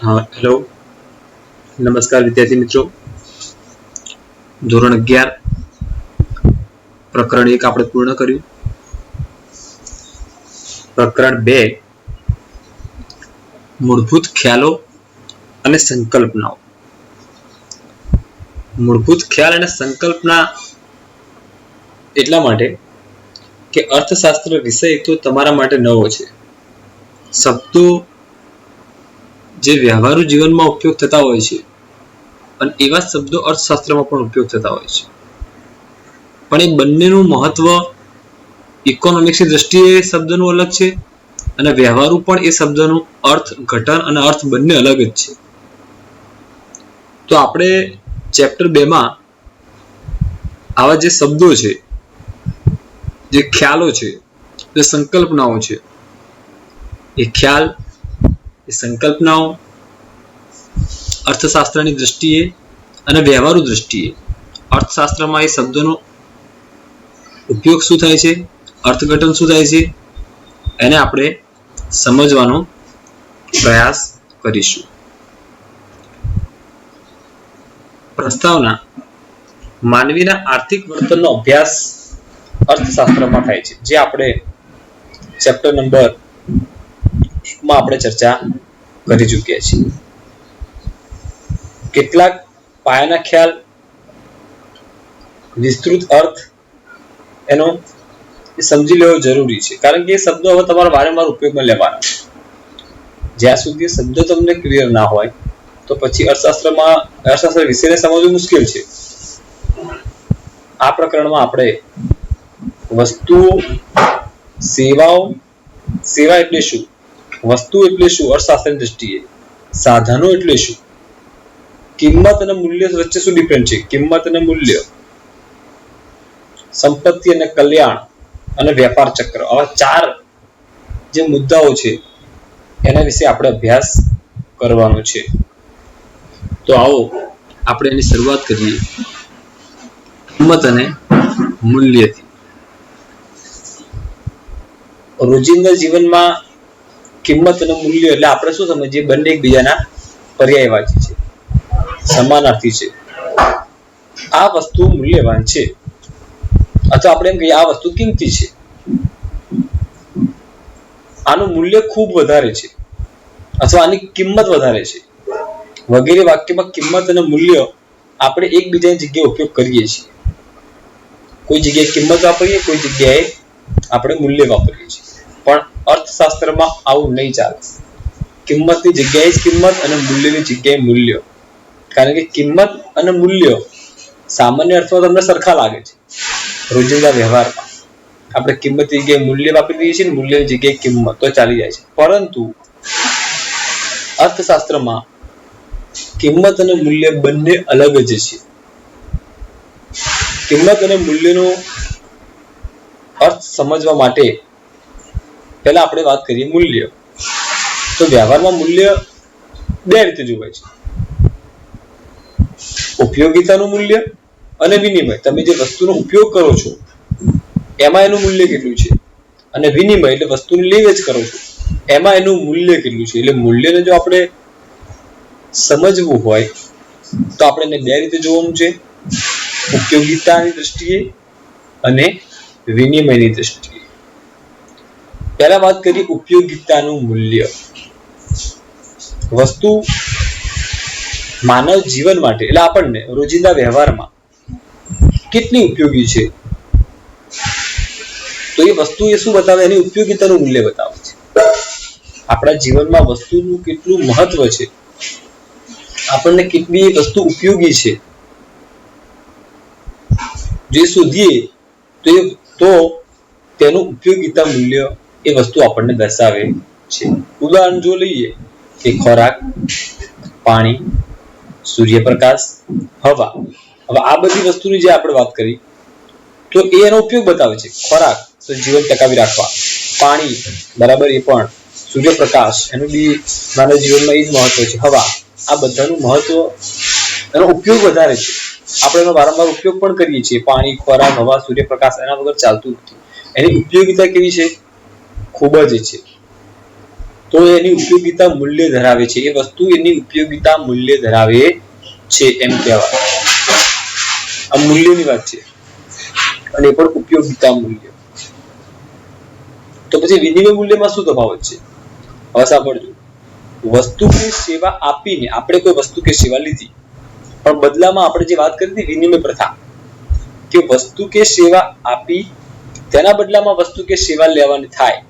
Hello, નમસ્કાર વિદ્યાર્થી મિત્રો. ધોરણ 11 પ્રકરણ 1 આપણે પૂર્ણ કર્યું. પ્રકરણ 2 મૂળભૂત ખ્યાલો અને સંકલ્પનાઓ. મૂળભૂત ખ્યાલ અને સંકલ્પના એટલા માટે કે અર્થશાસ્ત્ર વિષય તો તમારા માટે નવો છે. શબ્દો જે વ્યવહારુ જીવનમાં ઉપયોગ થતા હોય છે અને એવા શબ્દો અર્થશાસ્ત્રમાં પણ ઉપયોગ થતા હોય છે, પણ એ બંનેનું મહત્વ ઇકોનોમિક્સની દ્રષ્ટિએ શબ્દનું અલગ છે અને વ્યવહારુ પણ એ શબ્દનું અર્થ ઘટન અને અર્થ બંને અલગ જ છે. તો આપણે ચેપ્ટર 2 માં આવા જે શબ્દો છે, જે ખ્યાલો છે, જે સંકલ્પનાઓ છે, એ ખ્યાલ, એ સંકલ્પનાઓ અર્થશાસ્ત્રની દ્રષ્ટિએ અને વ્યવહારુ દ્રષ્ટિએ અર્થશાસ્ત્રમાં એ શબ્દોનો ઉપયોગ શું થાય છે, અર્થઘટન શું થાય છે, એને આપણે સમજવાનો પ્રયાસ કરીશું. પ્રસ્તાવના: માનવીના આર્થિક વર્તનનો અભ્યાસ અર્થશાસ્ત્રમાં થાય છે, જે આપણે ચેપ્ટર નંબર 1 માં આપણે ચર્ચા કરી ચૂક્યા છીએ. કેટલાક પાયાના ખ્યાલ, વિસ્તૃત અર્થ એનો સમજી લેવો જરૂરી છે, કારણ કે એ શબ્દો હવે તમારે વારંવાર ઉપયોગમાં લેવાના. જ્યાં સુધી શબ્દો તમને ક્લિયર ના હોય તો પછી અર્થશાસ્ત્ર વિષયને સમજવું મુશ્કેલ છે. આ પ્રકરણમાં આપણે વસ્તુઓ, સેવાઓ, સેવા એટલે શું, વસ્તુ એટલે શું અર્થશાસ્ત્રની દ્રષ્ટિએ, સાધનો એટલે શું, કિંમત અને મૂલ્ય વચ્ચે શું ડિફરન્સ છે, કિંમત અને મૂલ્ય, સંપત્તિ અને કલ્યાણ અને વેપાર ચક્ર, આવા 4 જે મુદ્દાઓ છે એના વિશે આપણે અભ્યાસ કરવાનો છે. તો આવો આપણે એની શરૂઆત કરીએ કિંમત અને મૂલ્યથી. રોજિંદા જીવનમાં કિંમત અને મૂલ્ય એટલે આપણે શું સમજીએ, બંને એકબીજાના પર્યાયવાચી છે, સમાનાર્થી છે. આ વસ્તુ મૂલ્યવાન છે અથવા આપણે એમ કહીએ આ વસ્તુ કિંમતી છે, આનું મૂલ્ય ખૂબ વધારે છે અથવા આની કિંમત વધારે છે, વગેરે વાક્યમાં કિંમત અને મૂલ્ય આપણે એકબીજાની જગ્યાએ ઉપયોગ કરીએ છીએ. કોઈ જગ્યાએ કિંમત વાપરીએ, કોઈ જગ્યાએ આપણે મૂલ્ય વાપરીએ છીએ, પણ અર્થશાસ્ત્રમાં આવું નહીં ચાલે. કિંમતની જગ્યાએ જ કિંમત અને મૂલ્યની જગ્યાએ મૂલ્ય, કારણ કે કિંમત અને મૂલ્ય સામાન્ય અર્થમાં તમને સરખા લાગે છે. રોજિંદા વ્યવહારમાં આપણે કિંમતની જગ્યાએ મૂલ્ય વાપરી દઈએ છીએ, મૂલ્યની જગ્યાએ કિંમત, તો ચાલી જાય છે. પરંતુ અર્થશાસ્ત્રમાં કિંમત અને મૂલ્ય બંને અલગ જ છે. કિંમત અને મૂલ્યનો અર્થ સમજવા માટે પહેલા આપણે વાત કરીએ મૂલ્ય. તો વ્યવહારમાં મૂલ્ય 2 રીતે જોવાય છે: ઉપયોગિતાનું મૂલ્ય અને વિનિમય. તમે જે વસ્તુનો ઉપયોગ કરો છો એમાં એનું મૂલ્ય કેટલું છે, અને વિનિમય એટલે વસ્તુની લે વેચ કરો છો એમાં એનું મૂલ્ય કેટલું છે. એટલે મૂલ્યને જો આપણે સમજવું હોય તો આપણે એને 2 રીતે જોવાનું છે: ઉપયોગિતાની દ્રષ્ટિએ અને વિનિમયની દ્રષ્ટિએ. પહેલા વાત કરીએ ઉપયોગિતાનું મૂલ્ય. વસ્તુ માનવ જીવન માટે એટલે આપણને રોજિંદા વ્યવહારમાં કેટલી ઉપયોગી છે, તો એ વસ્તુ એ શું બતાવે, એની ઉપયોગિતાનું મૂલ્ય બતાવે છે. આપણા જીવનમાં વસ્તુનું કેટલું મહત્વ છે, આપણને કેટલી વસ્તુ ઉપયોગી છે, જે શોધીએ તો તેનું ઉપયોગિતા મૂલ્ય એ વસ્તુ આપણને દર્શાવે છે. ઉદાહરણ જો લઈએ કે ખોરાક, પાણી, સૂર્યપ્રકાશ, હવા. હવે આ બધી વસ્તુની જે આપણે વાત કરી તો એ એનો ઉપયોગ બતાવે છે. ખોરાક તો જીવન ટકાવી રાખવા, પાણી બરાબર એ પણ, સૂર્યપ્રકાશ એનું બી માનવ જીવનમાં એ જ મહત્વ છે, હવા, આ બધાનું મહત્વ, એનો ઉપયોગ વધારે છે. આપણે એનો વારંવાર ઉપયોગ પણ કરીએ છીએ. પાણી, ખોરાક, હવા, સૂર્યપ્રકાશ એના વગર ચાલતું નથી. એની ઉપયોગિતા કેવી છે, ખૂબ જ છે. તો એની ઉપયોગિતા મૂલ્ય ધરાવે છે, એ વસ્તુ એની ઉપયોગિતા મૂલ્ય ધરાવે છે એમ કહેવાય. આ મૂલ્યની વાત છે અને એ પણ ઉપયોગિતા મૂલ્ય. તો પછી વિનિમય મૂલ્યમાં શું તફાવત છે? હવે સાંભળજો. વસ્તુ કે સેવા આપીને આપણે કોઈ વસ્તુ કે સેવા લીધી, પણ બદલામાં આપણે જે વાત કરી હતી વિનિમય પ્રથા, કે વસ્તુ કે સેવા આપી તેના બદલામાં વસ્તુ કે સેવા લેવાની થાય.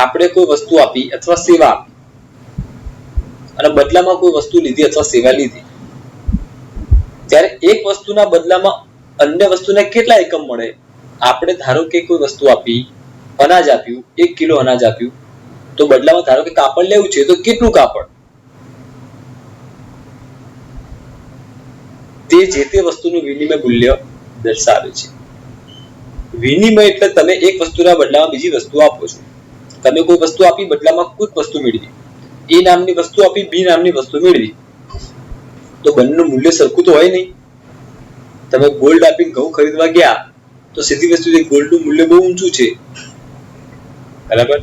આપણે કોઈ વસ્તુ આપી અથવા સેવા આપી અને બદલામાં કોઈ વસ્તુ લીધી અથવા સેવા લીધી, ત્યારે એક વસ્તુના બદલામાં અન્ય વસ્તુને કેટલા એકમ મળે? આપણે ધારો કે કોઈ વસ્તુ આપી, અનાજ આપ્યું, 1 કિલો અનાજ આપ્યું, તો બદલામાં ધારો કે કાપડ લેવું છે, તો કેટલું કાપડ? તે જે તે વસ્તુનું વિનિમય મૂલ્ય દર્શાવે છે. વિનિમય એટલે તમે એક વસ્તુના બદલામાં બીજી વસ્તુ આપો છો. તમે કોઈ વસ્તુ આપી, બદલામાં કોઈ વસ્તુ મેળવી. એ નામની વસ્તુ આપી, બી નામની વસ્તુ મેળવી, તો બંનેનું મૂલ્ય સરખું તો હોય નહીં. તમે ગોલ્ડ આપીને ઘઉં ખરીદવા ગયા, તો સીધી વસ્તુ છે ગોલ્ડનું મૂલ્ય બહુ ઊંચું છે, બરાબર?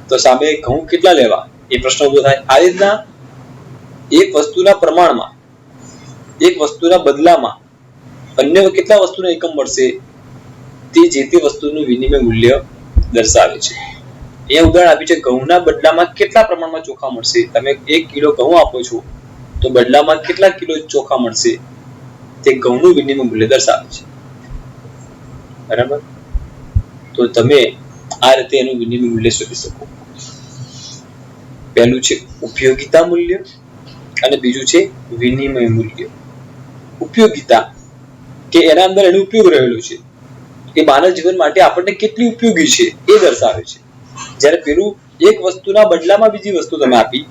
તો સામે ઘઉં કેટલા લેવા એ પ્રશ્ન ઉભો થાય. આ રીતના એક વસ્તુના પ્રમાણમાં, એક વસ્તુના બદલામાં અન્ય કેટલા વસ્તુના એકમ મળશે, તે જે તે વસ્તુનું વિનિમય મૂલ્ય દર્શાવે છે. અહીંયા ઉદાહરણ આપ્યું છે, ઘઉંના બદલામાં કેટલા પ્રમાણમાં ચોખા મળશે? તમે 1 કિલો ઘઉં આપો છો, તો બદલામાં કેટલા કિલો ચોખા મળશે, તે ઘઉંનું વિનિમય મૂલ્ય દર્શાવે છે, બરાબર? તો તમે આ રીતે એનું વિનિમય મૂલ્ય શોધી શકો. પહેલું છે ઉપયોગિતા મૂલ્ય અને બીજું છે વિનિમય મૂલ્ય. ઉપયોગિતા કે એના અંદર એનો ઉપયોગ રહેલો છે, એ માનવ જીવન માટે આપણને કેટલી ઉપયોગી છે એ દર્શાવે છે. જ્યારે પેલું એક વસ્તુના બદલામાં બીજી વસ્તુ તમે આપી,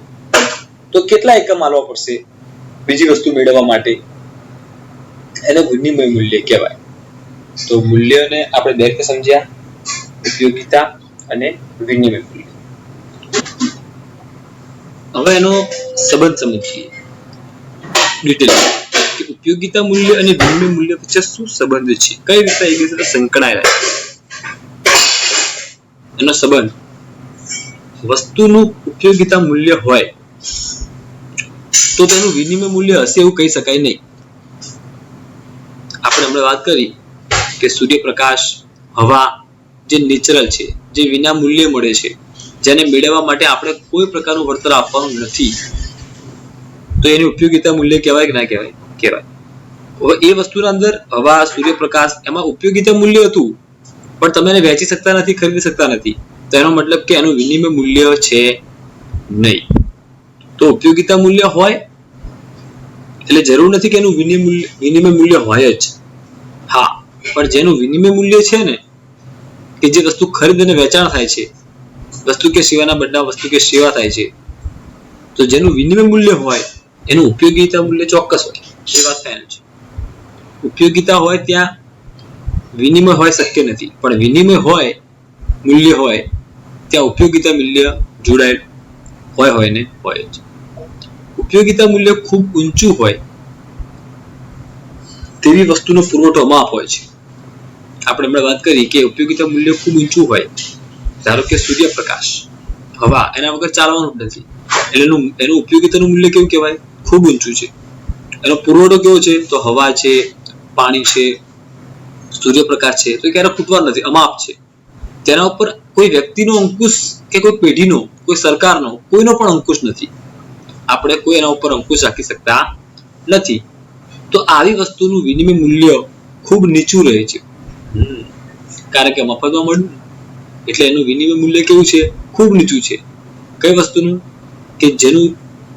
તો કેટલા એકમ આલવા પડશે બીજી વસ્તુ મેળવવા માટે, એને વિનિમય મૂલ્ય કહેવાય. તો મૂલ્યને આપણે બે રીતે સમજ્યા, ઉપયોગિતા અને વિનિમય મૂલ્ય. હવે એનો સંબંધ સમજીએ ડિટેલ, કે ઉપયોગિતા મૂલ્ય અને વિનિમય મૂલ્ય વચ્ચે શું સંબંધ છે, કઈ રીતે એક સાથે સંકળાયેલા છે. એનો સંબંધ, વસ્તુનું ઉપયોગિતા મૂલ્ય હોય તો તેનું વિનિમય મૂલ્ય હશે એવું કહી શકાય નહીં. આપણે હમણાં વાત કરી કે સૂર્યપ્રકાશ, હવા જે નેચરલ છે, જે વિના મૂલ્યે મળે છે, જેને મેળવવા માટે આપણે કોઈ પ્રકારનું વળતર આપવાનું નથી, તો એની ઉપયોગિતા મૂલ્ય કહેવાય કે ના કહેવાય? કહેવાય. હવે એ વસ્તુના અંદર હવા, સૂર્યપ્રકાશ, એમાં ઉપયોગિતા મૂલ્ય હતું, પણ તમે એને વેચી શકતા નથી, ખરીદી શકતા નથી, તો એનો મતલબ કે એનું વિનિમય મૂલ્ય છે નહીં. તો ઉપયોગિતા મૂલ્ય હોય એટલે જરૂર નથી કે એનું વિનિમય મૂલ્ય હોય જ. હા, પણ જેનું વિનિમય મૂલ્ય છે ને, કે જે વસ્તુ ખરીદ અને વેચાણ થાય છે, વસ્તુ કે સેવાના બદલા વસ્તુ કે સેવા થાય છે, તો જેનું વિનિમય મૂલ્ય હોય એનું ઉપયોગિતા મૂલ્ય ચોક્કસ હોય, એ વાત ફાઇનલ છે. ઉપયોગિતા હોય ત્યાં વિનિમય હોય શક્ય નથી, પણ વિનિમય હોય, મૂલ્ય હોય, ત્યાં ઉપયોગિતા મૂલ્ય જોડાયેલ હોય ને હોય જ. ઉપયોગિતા મૂલ્ય ખૂબ ઊંચું હોય તેવી વસ્તુનો પુરવઠો માપ હોય છે. આપણે હમણાં વાત કરી કે ઉપયોગિતા મૂલ્ય ખૂબ ઊંચું હોય, ધારો કે સૂર્યપ્રકાશ, હવા, એના વગર ચાલવાનું જ નથી, એટલે એનું ઉપયોગિતાનું મૂલ્ય કેવું કહેવાય? ખૂબ ઊંચું છે. એનો પુરવઠો કેવો છે? તો હવા છે, પાણી છે, સૂર્યપ્રકાશ છે, તો ક્યારે ખૂટવા નથી, અમાપ છે. તેના ઉપર કોઈ વ્યક્તિનો અંકુશ કે કોઈ પેઢીનો, કોઈ સરકારનો, કોઈનો પણ અંકુશ નથી. આપણે કોઈ એના ઉપર અંકુશ રાખી શકતા નથી. તો આવી વસ્તુનું વિનિમય મૂલ્ય ખૂબ નીચું રહે છે, કારણ કે મફતમાં મળ્યું, એટલે એનું વિનિમય મૂલ્ય કેવું છે? ખૂબ નીચું છે. કઈ વસ્તુનું? કે જેનું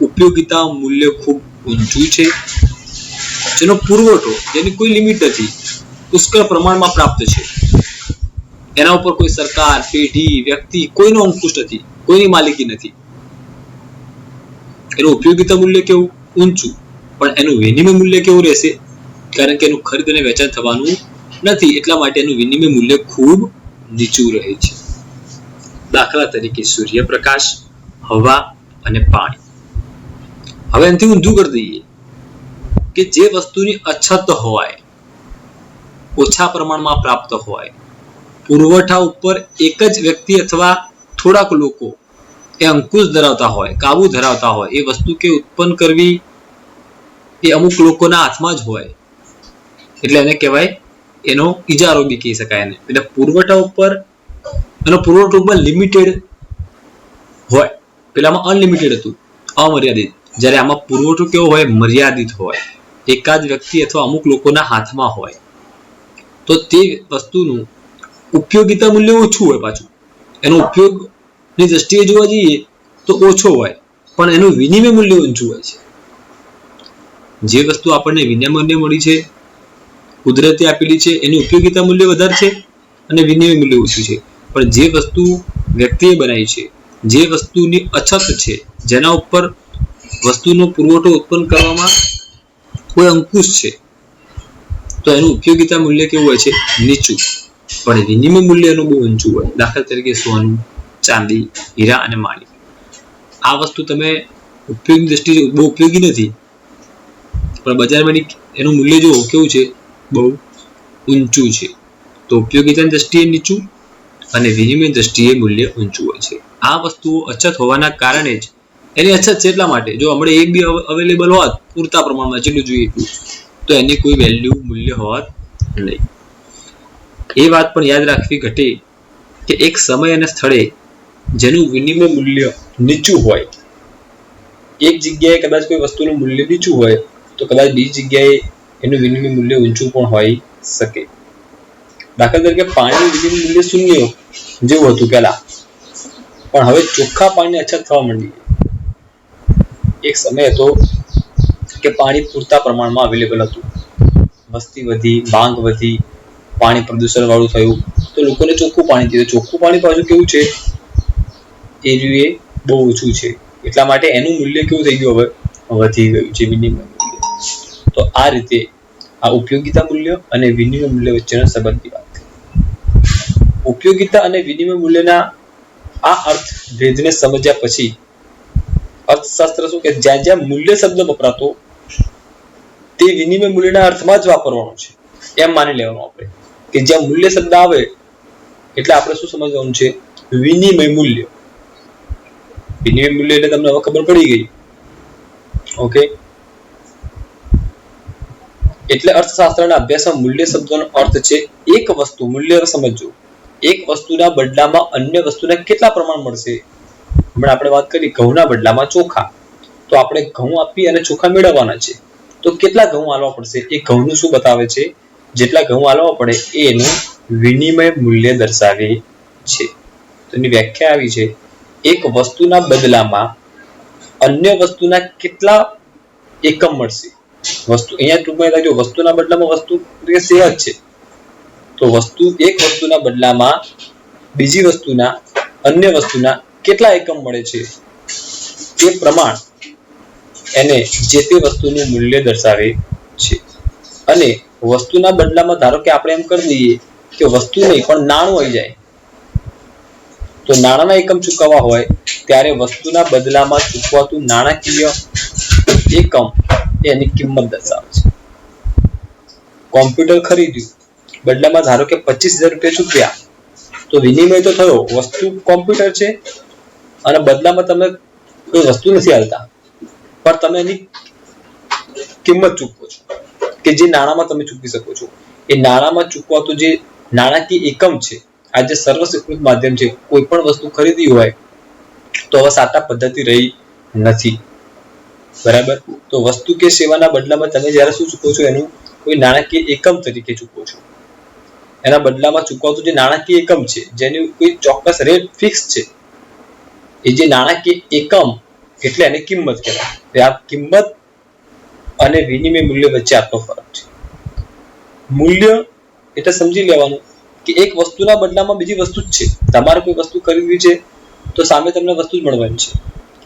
ઉપયોગિતા મૂલ્ય ખૂબ ઊંચું છે, જેનો પુરવઠો, જેની કોઈ લિમિટ નથી, પુષ્કળ પ્રમાણમાં પ્રાપ્ત છે, એના ઉપર કોઈ સરકાર, પેઢી, વ્યક્તિ, કોઈનો અંકુશ નથી, કોઈની માલિકી નથી. એનું ઉપયોગિતા મૂલ્ય કેવું? ઊંચું. પણ એનું વિનિમય મૂલ્ય કેવું રહેશે? કારણ કે એનું ખરીદ અને વેચાણ થવાનું નથી, એટલા માટે એનું વિનિમય મૂલ્ય ખૂબ નીચું રહે છે. દાખલા તરીકે સૂર્યપ્રકાશ, હવા અને પાણી. હવે એનાથી ઊંધું કરી દઈએ કે જે વસ્તુની અછત હોય, ઓછા પ્રમાણમાં પ્રાપ્ત હોય, પુરવઠા ઉપર એક જ વ્યક્તિ અથવા થોડાક લોકો એ અંકુશ ધરાવતા હોય, કાબુ ધરાવતા હોય, એ વસ્તુ કે ઉત્પન્ન કરવી એ અમુક લોકોના હાથમાં જ હોય, એટલે એને કહેવાય, એનો ઇજારો બી કહી શકાય એને. એટલે પુરવઠા ઉપર એનો પુરવઠો ઉપર લિમિટેડ હોય, પેલામાં અનલિમિટેડ હતું, અમર્યાદિત. જ્યારે આમાં પુરવઠો કેવો હોય? મર્યાદિત હોય, એકાદ વ્યક્તિ અથવા અમુક લોકોના હાથમાં હોય. તો તે વસ્તુનું ઉપયોગિતા મૂલ્ય ઓછું હોય, પાછું એનો ઉપયોગની દ્રષ્ટિએ જોવા જઈએ તો ઓછો હોય, પણ એનું વિનિમય મૂલ્ય ઊંચું હોય છે. જે વસ્તુ આપણને વિનિમય મૂલ્ય મળી છે, કુદરતે આપેલી છે, એનું ઉપયોગિતા મૂલ્ય વધારે છે અને વિનિમય મૂલ્ય ઓછું છે. પણ જે વસ્તુ વ્યક્તિએ બનાવી છે, જે વસ્તુની અછત છે, જેના ઉપર વસ્તુનો પુરવઠો ઉત્પન્ન કરવામાં કોઈ અંકુશ છે, તો એનું ઉપયોગિતા મૂલ્ય કેવું હોય છે? નીચું. પણ વિનિમય મૂલ્ય એનું બહુ ઊંચું હોય. દાખલા તરીકે સોનું, ચાંદી, હીરા અને માણિક. આ વસ્તુ તમે ઉપયોગની દ્રષ્ટિએ બહુ ઉપયોગી નથી, પણ બજારમાં એનું મૂલ્ય જો કેવું છે? બહુ ઊંચું છે. તો ઉપયોગિતાની દ્રષ્ટિએ નીચું અને વિનિમય દ્રષ્ટિએ મૂલ્ય ઊંચું હોય છે. આ વસ્તુઓ અછત હોવાના કારણે જ એની અછત છે. એટલા માટે જો હમણાં એક બી અવેલેબલ હોત પૂરતા પ્રમાણમાં, જેટલું જોઈએ એટલું, તો એની કોઈ વેલ્યુ મૂલ્ય હોત નહીં. એ વાત પણ યાદ રાખવી ઘટે કે એક સમય અને સ્થળે જેનું વિનિમય મૂલ્ય નીચું હોય, એક જગ્યાએ કદાચ કોઈ વસ્તુનું મૂલ્ય નીચું હોય, તો કદાચ બીજી જગ્યાએ એનું વિનિમય મૂલ્ય ઊંચું પણ હોઈ શકે. દાખલા તરીકે પાણીનું વિનિમય મૂલ્ય શૂન્ય જેવું હતું પહેલા, પણ હવે ચોખ્ખા પાણીની અછત થવા માંડી. એક સમય હતો કે પાણી પૂરતા પ્રમાણમાં અવેલેબલ હતું, વસ્તી વધી, માંગ વધી, પાણી પ્રદૂષણ વાળું થયું, તો લોકોને ચોખ્ખું પાણી જોઈએ. ચોખ્ખું પાણી પાછું કેવું છે? એ બહુ ઓછું છે. એટલા માટે એનું મૂલ્ય કેવું થઈ ગયું? હવે વધી ગયું છે, વિનિમય મૂલ્ય. તો આ રીતે આ ઉપયોગિતા મૂલ્ય અને વિનિમય મૂલ્ય વચ્ચેનો સંબંધની વાત કરી. ઉપયોગિતા અને વિનિમય મૂલ્યના આ અર્થ ભેદને સમજ્યા પછી અર્થશાસ્ત્ર શું કે જ્યાં જ્યાં મૂલ્ય શબ્દ વપરાતો તે વિનિમય મૂલ્યના અર્થમાં જ વાપરવાનો છે, એમ માની લેવાનું આપણે. કે જ્યાં મૂલ્ય શબ્દ આવે એટલે આપણે શું સમજવાનું છે? વિનિમય મૂલ્ય. વિનિમય મૂલ્ય એટલે તમને હવે ખબર પડી ગઈ. ઓકે, એટલે અર્થશાસ્ત્રના અભ્યાસમાં મૂલ્ય શબ્દનો અર્થ છે એક વસ્તુ. મૂલ્ય સમજજો, એક વસ્તુના બદલામાં અન્ય વસ્તુના કેટલા પ્રમાણ મળશે. હમણાં આપણે વાત કરી ઘઉંના બદલામાં ચોખા, તો આપણે ઘઉં આપી અને ચોખા મેળવવાના છે, તો કેટલા ઘઉં આલવા પડશે? એ ઘઉંનું શું બતાવે છે? જેટલા ઘઉં આલવા પડે એ એનું વિનિમય મૂલ્ય દર્શાવે છે. તેની વ્યાખ્યા આવી છે, એક વસ્તુના બદલામાં અન્ય વસ્તુના કેટલા એકમ મળશે. વસ્તુ અહીંયા ટૂંકમાં લાગજો, વસ્તુના બદલામાં વસ્તુ સહેજ છે, તો વસ્તુ એક વસ્તુના બદલામાં બીજી વસ્તુના અન્ય વસ્તુના કેટલા એકમ મળે છે, એ પ્રમાણ એને જે તે વસ્તુનું મૂલ્ય દર્શાવે છે. અને વસ્તુના બદલામાં ધારો કે આપણે એમ કરી દઈએ કે વસ્તુ નહીં પણ નાણું આવી જાય, તો નાણાંના એકમ ચૂકવવા હોય ત્યારે વસ્તુના બદલામાં ચૂકવાતું નાણાકીય એકમ એની કિંમત દર્શાવે છે. કોમ્પ્યુટર ખરીદ્યું, બદલામાં ધારો કે 25,000 રૂપિયા ચૂકવ્યા, તો વિનિમય તો થયો, વસ્તુ કોમ્પ્યુટર છે અને બદલામાં તમે કોઈ વસ્તુ નથી આલતા, પણ તમે એની કિંમત ચૂકવો છો, કે જે નાણાંમાં તમે ચૂકવી શકો છો. એ નાણાંમાં ચૂકવાતું જે નાણાકીય એકમ છે, આ જે સર્વસ્વીકૃત માધ્યમ છે. કોઈ પણ વસ્તુ ખરીદી હોય તો હવે સાટા પદ્ધતિ રહી નથી, બરાબર. તો વસ્તુ કે સેવાના બદલામાં તમે જ્યારે શું ચૂકવો છો? એનું કોઈ નાણાકીય એકમ તરીકે ચૂકવો છો. એના બદલામાં ચૂકવતું જે નાણાકીય એકમ છે, જેની કોઈ ચોક્કસ રેટ ફિક્સ છે, એ જે નાણાકીય એકમ એટલે એની કિંમત કહેવાય. આ કિંમત અને વિનિમય મૂલ્ય વચ્ચે આટલો ફરક છે. મૂલ્ય એટલે સમજી લેવાનું કે એક વસ્તુના બદલામાં બીજી વસ્તુ જ છે. તમારે કોઈ વસ્તુ ખરીદવી છે તો સામે તમને વસ્તુ જ મળવાની છે.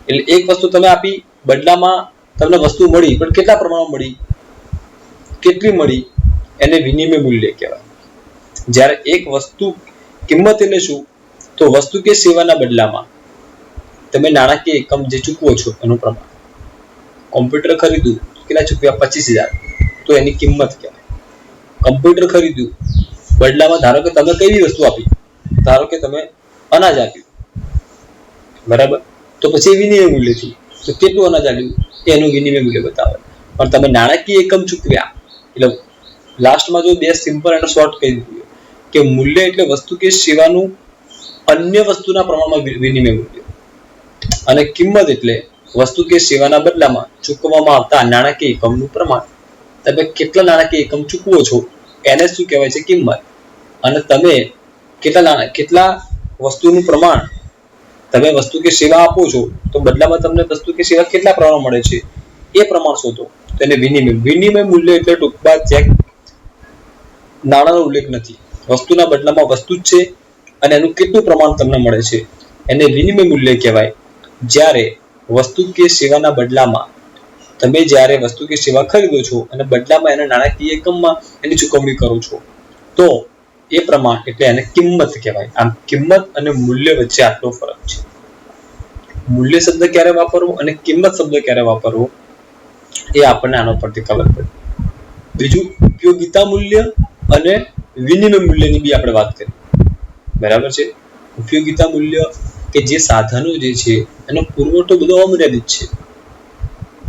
એટલે એક વસ્તુ તમે આપી, બદલામાં તમને વસ્તુ મળી, પણ કેટલા પ્રમાણમાં મળી, કેટલી મળી, એને વિનિમય મૂલ્ય કહેવાય. જ્યારે એક વસ્તુ કિંમત એટલે શું? તો વસ્તુ કે સેવાના બદલામાં તમે નાણાકીય એકમ જે ચૂકવો છો એનું પ્રમાણ. કોમ્પ્યુટર ખરીદ્યું, કેટલા ચૂકવ્યા? 25,000, તો એની કિંમત કહેવાય. કમ્પ્યુટર ખરીદ્યું, બદલામાં ધારો કે તમે કઈ વસ્તુ આપી, ધારો કે તમે અનાજ આપ્યું, બરાબર. તો પછી વિનિમય મૂલ્ય થયું, તો કેટલું અનાજ આવ્યું એનું વિનિમય મૂલ્ય બતાવે. પણ તમે નાણાકીય એકમ ચૂકવ્યા એટલે લાસ્ટમાં જો બે સિમ્પલ અને શોર્ટ કહી દીધું કે મૂલ્ય એટલે વસ્તુ કે સેવાનું અન્ય વસ્તુના પ્રમાણમાં વિનિમય મૂલ્ય, અને કિંમત એટલે વસ્તુ કે સેવાના બદલામાં ચૂકવવામાં આવતા નાણાકીય એકમનું પ્રમાણ. તમે કેટલા નાણાકીય એકમ ચૂકવો છો એને શું કહેવાય છે? કિંમત. અને તમે કેટલા વસ્તુનું પ્રમાણ તમે વસ્તુ કે સેવા આપો છો તો બદલામાં તમને વસ્તુ કે સેવા કેટલા પ્રમાણ મળે છે એ પ્રમાણ શોધો. તો એને વિનિમય મૂલ્ય એટલે ટૂંકમાં ચેક નાણાંનો ઉલ્લેખ નથી, વસ્તુના બદલામાં વસ્તુ જ છે અને એનું કેટલું પ્રમાણ તમને મળે છે એને વિનિમય મૂલ્ય કહેવાય. જ્યારે વસ્તુ કે સેવાના બદલામાં તમે જ્યારે વસ્તુ કે સેવા ખરીદો છો અને બદલામાં એના નાણાકીય એકમમાં એની ચૂકવણી કરો છો તો એ પ્રમાણ એટલે એને કિંમત કહેવાય. આમ કિંમત અને મૂલ્ય વચ્ચે આટલો ફરક છે. મૂલ્ય શબ્દ ક્યારે વાપરવો અને કિંમત શબ્દ ક્યારે વાપરવો એ આપણને આનો પરથી ખબર પડે. બીજું ઉપયોગિતા મૂલ્ય અને વિનિમય મૂલ્યની બી આપણે વાત કરીએ. બરાબર છે. ઉપયોગિતા મૂલ્ય કે જે સાધનો જે છે એનો પુરવઠો બધો અમર્યાદિત છે,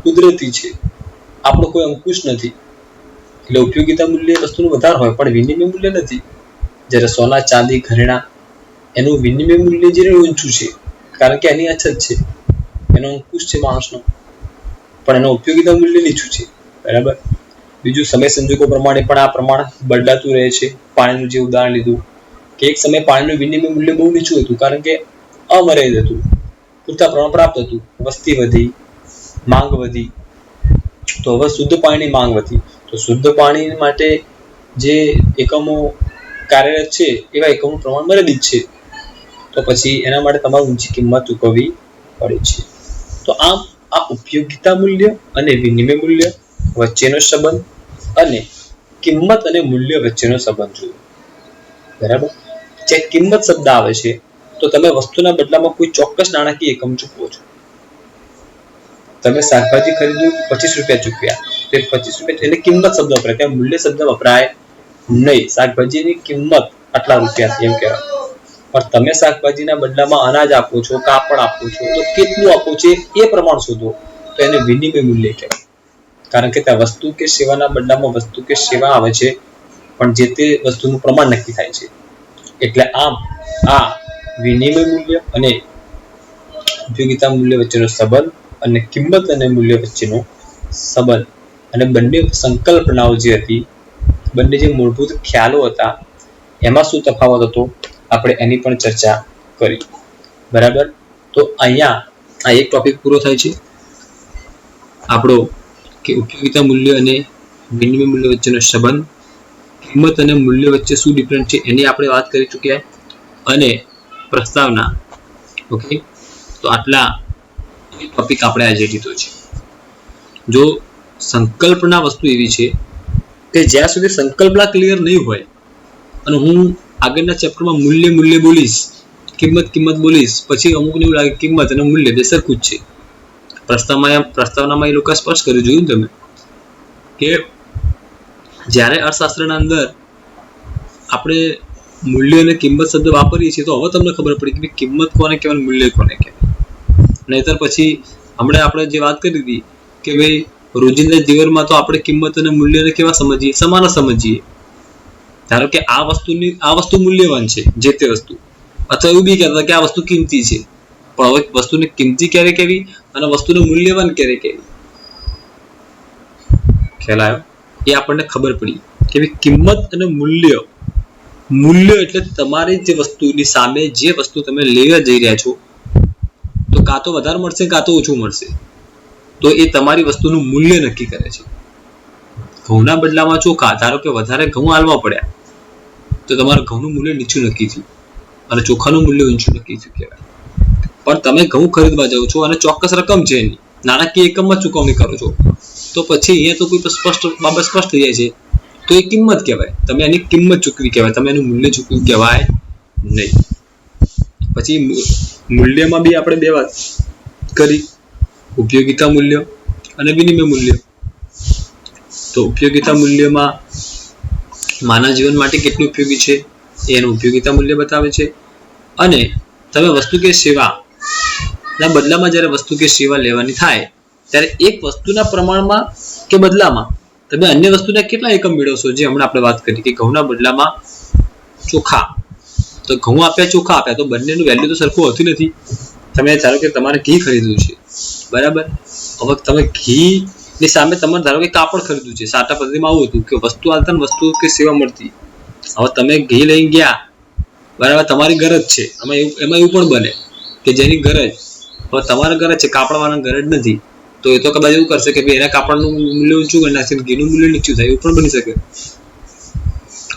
કુદરતી છે, આપણો કોઈ અંકુશ નથી. એટલે ઉપયોગિતા મૂલ્ય વસ્તુનું વધારે હોય પણ વિનિમય મૂલ્ય નથી. જ્યારે સોના, ચાંદી, ઘરેણા એનું વિનિમય મૂલ્ય જે ઊંચું છે કારણ કે એની અછત છે, એનો અંકુશ છે માણસનો, પણ એનો ઉપયોગિતા મૂલ્ય નીચું છે. બરાબર. બીજું સમય સંજોગો પ્રમાણે પણ આ પ્રમાણ બદલાતું રહે છે. પાણીનું જે ઉદાહરણ લીધું કે એક સમયે પાણીનું વિનિમય મૂલ્ય બહુ નીચું હતું કારણ કે અમર્યાદિત હતું, પૂરતા પ્રમાણ પ્રાપ્ત હતું, વસ્તી વધી, માંગ વધી, તો હવે શુદ્ધ પાણીની માંગ વધી, તો શુદ્ધ પાણી માટે જે એકમો કાર્યરત છે એવા એકમનું પ્રમાણ મર્યાદિત છે, તો પછી એના માટે તમારે ઊંચી કિંમત ચૂકવવી પડે છે. તો આમ આ ઉપયોગિતા મૂલ્ય અને વિનિમય મૂલ્ય વચ્ચેનો સંબંધ અને કિંમત અને મૂલ્ય વચ્ચેનો સંબંધ જોયો. બરાબર. જે કિંમત શબ્દ આવે છે તો તમે વસ્તુના બદલામાં કોઈ ચોક્કસ નાણાકીય એકમ ચૂકવો છો. તમે શાકભાજી ખરીદ્યું, 25 રૂપિયા ચૂકવ્યા, તે 25 રૂપિયા એટલે કિંમત શબ્દ વપરાય, ત્યાં મૂલ્ય શબ્દ વપરાય નહીં. શાકભાજીની કિંમત આટલા રૂપિયા એમ કહેવાય. પણ તમે શાકભાજીના બદલામાં અનાજ આપો છો, કાપડ આપો છો, તો કેટલું આપો છો એ પ્રમાણ શોધો, તો એને વિનિમય મૂલ્ય કહેવાય. કારણ કે ત્યાં વસ્તુ કે સેવાના બદલામાં વસ્તુ કે સેવા આવે છે પણ જે તે વસ્તુનું પ્રમાણ નક્કી થાય છે. એટલે આમ આ વિનિમય મૂલ્ય અને ઉપયોગિતા મૂલ્ય વચ્ચેનો સંબંધ અને કિંમત અને મૂલ્ય વચ્ચેનો સંબંધ અને બંને સંકલ્પનાઓ જે હતી, બંને જે મૂળભૂત ખ્યાલો હતા એમાં શું તફાવત હતો આપણે એની પણ ચર્ચા કરી. બરાબર. તો અહીંયા આ એક ટોપિક પૂરો થાય છે આપણો કે ઉપયોગિતા મૂલ્ય અને વિનિમય મૂલ્ય વચ્ચેનો સંબંધ, કિંમત અને મૂલ્ય વચ્ચે શું ડિફરન્સ છે એની આપણે વાત કરી ચૂક્યા, અને પ્રસ્તાવના. ઓકે. તો આટલા ટોપિક આપણે આજે લીધો છે. જો સંકલ્પના વસ્તુ એવી છે કે જ્યાં સુધી સંકલ્પના ક્લિયર નહીં હોય અને હું આગળના ચેપ્ટરમાં મૂલ્ય બોલીશ, કિંમત બોલીશ, પછી અમુકને એવું લાગે કિંમત અને મૂલ્ય બે સરખું જ છે. પ્રસ્તાવનામાં એ લોકો સ્પષ્ટ કર્યું, જોયું તમે કે જ્યારે અર્થશાસ્ત્રના અંદર આપણે મૂલ્ય અને કિંમત શબ્દ વાપરીએ છીએ તો હવે તમને ખબર પડી કે કિંમત કોને કહેવાય, મૂલ્ય કોને કહેવાય. નહીતર પછી હમણાં આપણે જે વાત કરી હતી કે ભાઈ રોજિંદા જીવનમાં તો આપણે કિંમત અને મૂલ્યને કેવા સમજીએ, સમાન સમજીએ. ધારો કે આ વસ્તુ મૂલ્યવાન છે, જે તે વસ્તુ, અથવા એવું બી કહેતા કે આ વસ્તુ કિંમતી છે, પણ હવે વસ્તુને કિંમતી ક્યારે કહેવી અને વસ્તુને મૂલ્યવાન ક્યારે કહેવી, ખ્યાલ આવ્યો? એ આપણને ખબર પડી કે કિંમત અને મૂલ્ય એટલે તમારી જે વસ્તુની સામે જે વસ્તુ તમે લેવા જઈ રહ્યા છો તો કાં તો વધારે મળશે કાં તો ઓછું મળશે, તો એ તમારી વસ્તુનું મૂલ્ય નક્કી કરે છે. ઘઉંના બદલામાં ચોખા, ધારો કે વધારે ઘઉં હાલવા પડ્યા તો તમારા ઘઉંનું મૂલ્ય નીચું નક્કી થયું અને ચોખાનું મૂલ્ય ઊંચું નક્કી થયું કહેવાય. પણ તમે ઘઉં ખરીદવા જાઓ છો અને ચોક્કસ રકમ છે એની, નાણાકીય એકમમાં ચૂકવણી કરો છો, તો પછી અહીંયા તો કોઈ બાબત સ્પષ્ટ થઈ જાય છે, તો એ કિંમત કહેવાય. તમે એની કિંમત ચૂકવી કહેવાય, તમે એનું મૂલ્ય ચૂકવ્યું કહેવાય નહીં. પછી મૂલ્યમાં બી આપણે બે વાત કરી, ઉપયોગિતા મૂલ્ય અને વિનિમય મૂલ્ય. તો ઉપયોગિતા મૂલ્યમાં માનવ જીવન માટે કેટલું ઉપયોગી છે એનું ઉપયોગિતા મૂલ્ય બતાવે છે, અને તમે વસ્તુ કે સેવા ના બદલામાં જ્યારે વસ્તુ કે સેવા લેવાની થાય ત્યારે એક વસ્તુના પ્રમાણમાં કે બદલામાં તમે અન્ય વસ્તુના કેટલા એકમ મેળવશો? જે હમણાં આપણે વાત કરી કે ઘઉંના બદલામાં ચોખા, તો ઘઉં આપ્યા ચોખા આપ્યા, તો બંનેનું વેલ્યુ તો સરખું હોતું નથી. તમે ધારો કે તમારે ઘી ખરીદવું છે, બરાબર, હવે તમે ઘી ની સામે તમારે ધારો કે કાપડ ખરીદવું છે. સાટા પદ્ધતિમાં આવું હતું કે વસ્તુ આવતા ને વસ્તુ કે સેવા મળતી. હવે તમે ઘી લઈને ગયા, બરાબર, તમારી ગરજ છે, એમાં એવું પણ બને કે જેની ગરજ, હવે તમારા ગરજ છે, કાપડવાળાની ગરજ નથી, તો એ તો કદાચ એવું કરશે કે એના કાપડનું મૂલ્ય ઊંચું કરી નાખશે, ઘીનું મૂલ્ય નીચું થાય, એવું પણ બની શકે.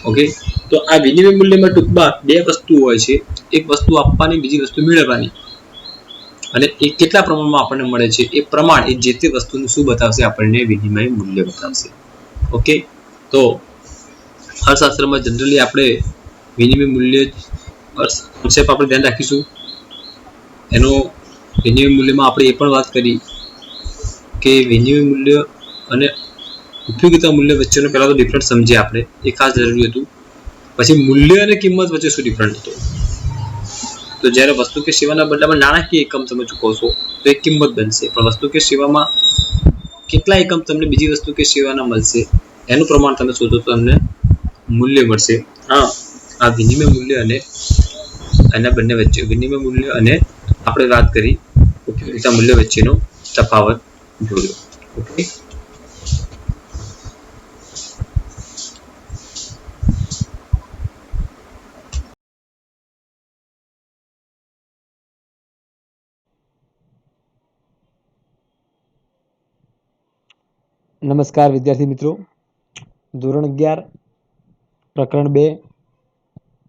ઓકે, તો આ વિનિમય મૂલ્યમાં ટૂંકમાં બે વસ્તુ હોય છે, એક વસ્તુ આપવાની, બીજી વસ્તુ મેળવવાની. અને એ કેટલા પ્રમાણમાં આપણને મળે છે એ પ્રમાણ એ જે તે વસ્તુનું શું બતાવશે? આપણને વિનિમય મૂલ્ય બતાવશે. ઓકે, તો અર્થશાસ્ત્રમાં જનરલી આપણે વિનિમય મૂલ્ય કોન્સેપ્ટ આપણે ધ્યાન રાખીશું. એનો વિનિમય મૂલ્યમાં આપણે એ પણ વાત કરી કે વિનિમય મૂલ્ય અને ઉપયોગિતા મૂલ્ય વચ્ચેનો પહેલા તો ડિફરન્સ સમજીએ આપણે, એ ખાસ જરૂરી હતું. પછી મૂલ્ય અને કિંમત વચ્ચે શું ડિફરન્સ હતો? તો જ્યારે વસ્તુ કે સેવાના બદલામાં નાણાકીય એકમ તમે ચૂકવશો તો એક કિંમત બનશે, પણ વસ્તુ કે સેવામાં કેટલા એકમ તમને બીજી વસ્તુ કે સેવાના મળશે એનું પ્રમાણ તમે શોધો તો તમને મૂલ્ય મળશે. હા, આ વિનિમય મૂલ્ય અને એના બંને વચ્ચે વિનિમય મૂલ્ય અને આપણે વાત કરી ઉપયોગિતા મૂલ્ય વચ્ચેનો તફાવત જોયો. ઓકે, નમસ્કાર વિદ્યાર્થી મિત્રો, ધોરણ 11 પ્રકરણ 2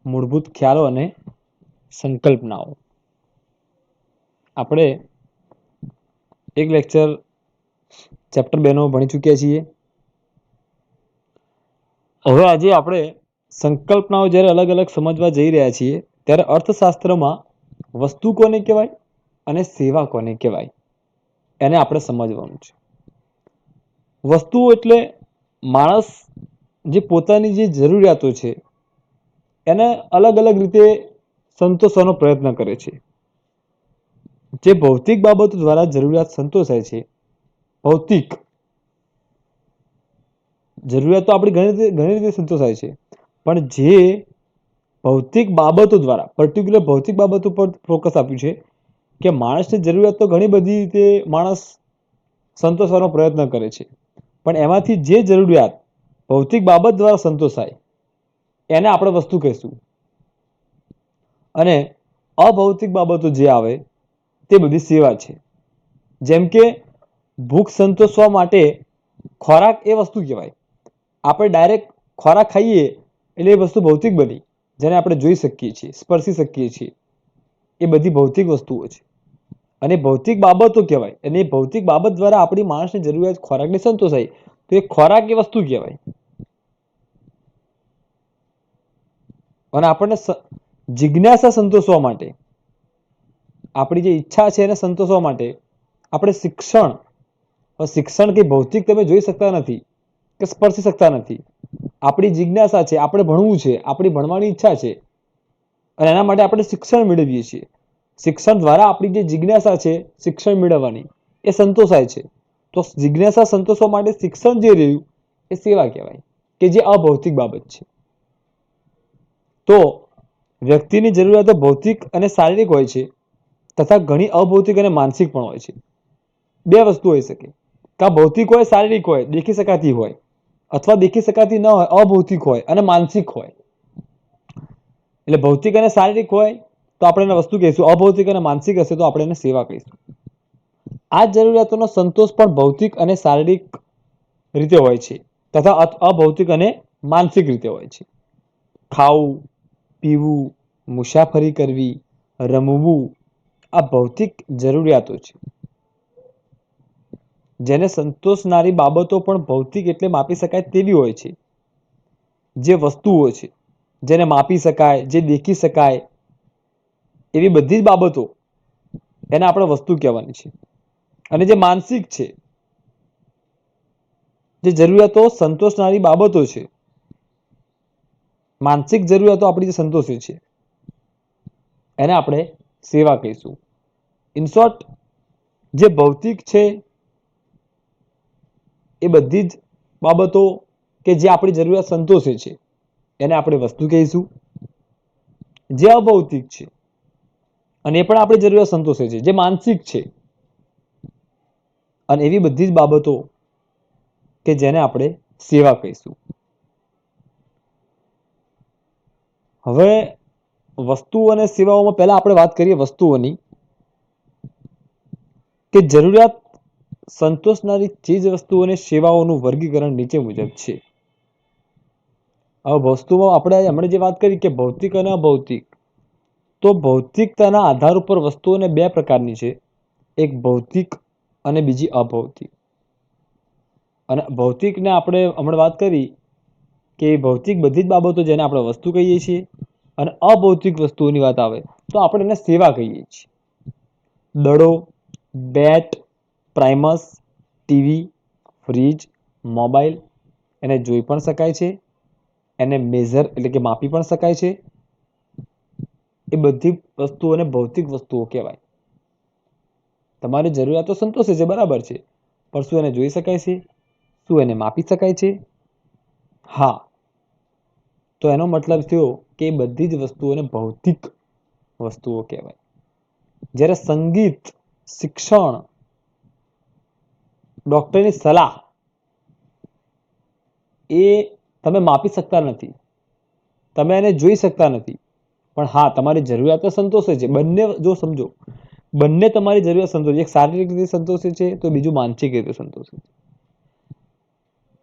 મૂળભૂત ખ્યાલો અને સંકલ્પનાઓ. આપણે એક લેક્ચર ચેપ્ટર 2 નો ભણી ચૂક્યા છીએ. હવે આજે આપણે સંકલ્પનાઓ જ્યારે અલગ અલગ સમજવા જઈ રહ્યા છીએ ત્યારે અર્થશાસ્ત્રમાં વસ્તુ કોને કહેવાય અને સેવા કોને કહેવાય એને આપણે સમજવાનું છે. વસ્તુઓ એટલે માણસ જે પોતાની જે જરૂરિયાતો છે એને અલગ અલગ રીતે સંતોષવાનો પ્રયત્ન કરે છે. જે ભૌતિક બાબતો દ્વારા જરૂરિયાત સંતોષાય છે, ભૌતિક જરૂરિયાત તો આપણી ઘણી રીતે સંતોષાય છે, પણ જે ભૌતિક બાબતો દ્વારા પર્ટિક્યુલર ભૌતિક બાબતો પર ફોકસ આપ્યું છે કે માણસની જરૂરિયાત તો ઘણી બધી રીતે માણસ સંતોષવાનો પ્રયત્ન કરે છે, પણ એમાંથી જે જરૂરિયાત ભૌતિક બાબત દ્વારા સંતોષાય એને આપણે વસ્તુ કહીશું. અને અભૌતિક બાબતો જે આવે તે બધી સેવા છે. જેમ કે ભૂખ સંતોષવા માટે ખોરાક એ વસ્તુ કહેવાય. આપણે ડાયરેક્ટ ખોરાક ખાઈએ એટલે એ વસ્તુ ભૌતિક બની, જેને આપણે જોઈ શકીએ છીએ, સ્પર્શી શકીએ છીએ. એ બધી ભૌતિક વસ્તુઓ છે અને ભૌતિક બાબતો કહેવાય. અને એ ભૌતિક બાબત દ્વારા આપણી માણસની જરૂરિયાત ખોરાકને સંતોષાય તો એ ખોરાક એ વસ્તુ કહેવાય. અને આપણને જિજ્ઞાસા સંતોષવા માટે, આપણી જે ઈચ્છા છે એને સંતોષવા માટે આપણે શિક્ષણ કે ભૌતિક તમે જોઈ શકતા નથી કે સ્પર્શી શકતા નથી. આપણી જિજ્ઞાસા છે, આપણે ભણવું છે, આપણી ભણવાની ઈચ્છા છે અને એના માટે આપણે શિક્ષણ મેળવીએ છીએ. શિક્ષણ દ્વારા આપણી જે જિજ્ઞાસા છે શિક્ષણ મેળવવાની એ સંતોષાય છે. તો જિજ્ઞાસા સંતોષવા માટે શિક્ષણ જે રહ્યું એ સેવા કહેવાય, કે જે અભૌતિક બાબત છે. તો વ્યક્તિની જરૂરિયાતો ભૌતિક અને શારીરિક હોય છે તથા ઘણી અભૌતિક અને માનસિક પણ હોય છે. બે વસ્તુ હોઈ શકે, કાં ભૌતિક હોય, શારીરિક હોય, દેખી શકાતી હોય, અથવા દેખી શકાતી ન હોય, અભૌતિક હોય અને માનસિક હોય. એટલે ભૌતિક અને શારીરિક હોય તો આપણે એને વસ્તુ કહીશું, અભૌતિક અને માનસિક હશે તો આપણે એને સેવા કહીશું. આ જરૂરિયાતોનો સંતોષ પણ ભૌતિક અને શારીરિક રીતે હોય છે તથા અભૌતિક અને માનસિક રીતે હોય છે. ખાવું, પીવું, મુસાફરી કરવી, રમવું આ ભૌતિક જરૂરિયાતો છે. જેને સંતોષનારી બાબતો પણ ભૌતિક એટલે માપી શકાય તેવી હોય છે. જે વસ્તુઓ છે જેને માપી શકાય, જે દેખી શકાય એવી બધી જ બાબતો એને આપણે વસ્તુ કહેવાની છે. અને જે માનસિક છે, જે જરૂરિયાતો સંતોષનારી બાબતો છે, માનસિક જરૂરિયાતો આપણી જે સંતોષે છે એને આપણે સેવા કહીશું. ઇન શોર્ટ, જે ભૌતિક છે એ બધી જ બાબતો કે જે આપણી જરૂરિયાત સંતોષે છે એને આપણે વસ્તુ કહીશું. જે અભૌતિક છે અને એ પણ આપણી જરૂરિયાત સંતોષે છે, જે માનસિક છે, અને એવી બધી જ બાબતો કે જેને આપણે સેવા કહીશું. હવે વસ્તુઓ અને સેવાઓમાં પહેલા આપણે વાત કરીએ વસ્તુઓની, કે જરૂરિયાત સંતોષનારી ચીજ વસ્તુઓ અને સેવાઓનું વર્ગીકરણ નીચે મુજબ છે. હવે વસ્તુઓ આપણે હમણાં જે વાત કરી કે ભૌતિક અને અભૌતિક, તો ભૌતિકતાના આધાર ઉપર વસ્તુઓને બે પ્રકારની છે, એક ભૌતિક અને બીજી અભૌતિક. અને ભૌતિકને આપણે હમણાં વાત કરી કે ભૌતિક બધી જ બાબતો જેને આપણે વસ્તુ કહીએ છીએ, અને અભૌતિક વસ્તુઓની વાત આવે તો આપણે એને સેવા કહીએ છીએ. દડો, બેટ, પ્રાઇમસ, ટીવી, ફ્રીજ, મોબાઈલ એને જોઈ પણ શકાય છે, એને મેઝર એટલે કે માપી પણ શકાય છે. એ બધી વસ્તુઓને ભૌતિક વસ્તુઓ કહેવાય. તમારી જરૂરિયાતો સંતોષે છે, બરાબર છે, પણ શું એને જોઈ શકાય છે? શું એને માપી શકાય છે? હા. તો એનો મતલબ થયો કે એ બધી જ વસ્તુઓને ભૌતિક વસ્તુઓ કહેવાય. જ્યારે સંગીત, શિક્ષણ, ડોક્ટરની સલાહ એ તમે માપી શકતા નથી, તમે એને જોઈ શકતા નથી, પણ હા તમારી જરૂરિયાતો સંતોષે છે. બંને જો સમજો, બંને તમારી જરૂરિયાત સંતોષે, એક શારીરિક રીતે સંતોષે છે તો બીજું માનસિક રીતે સંતોષે છે.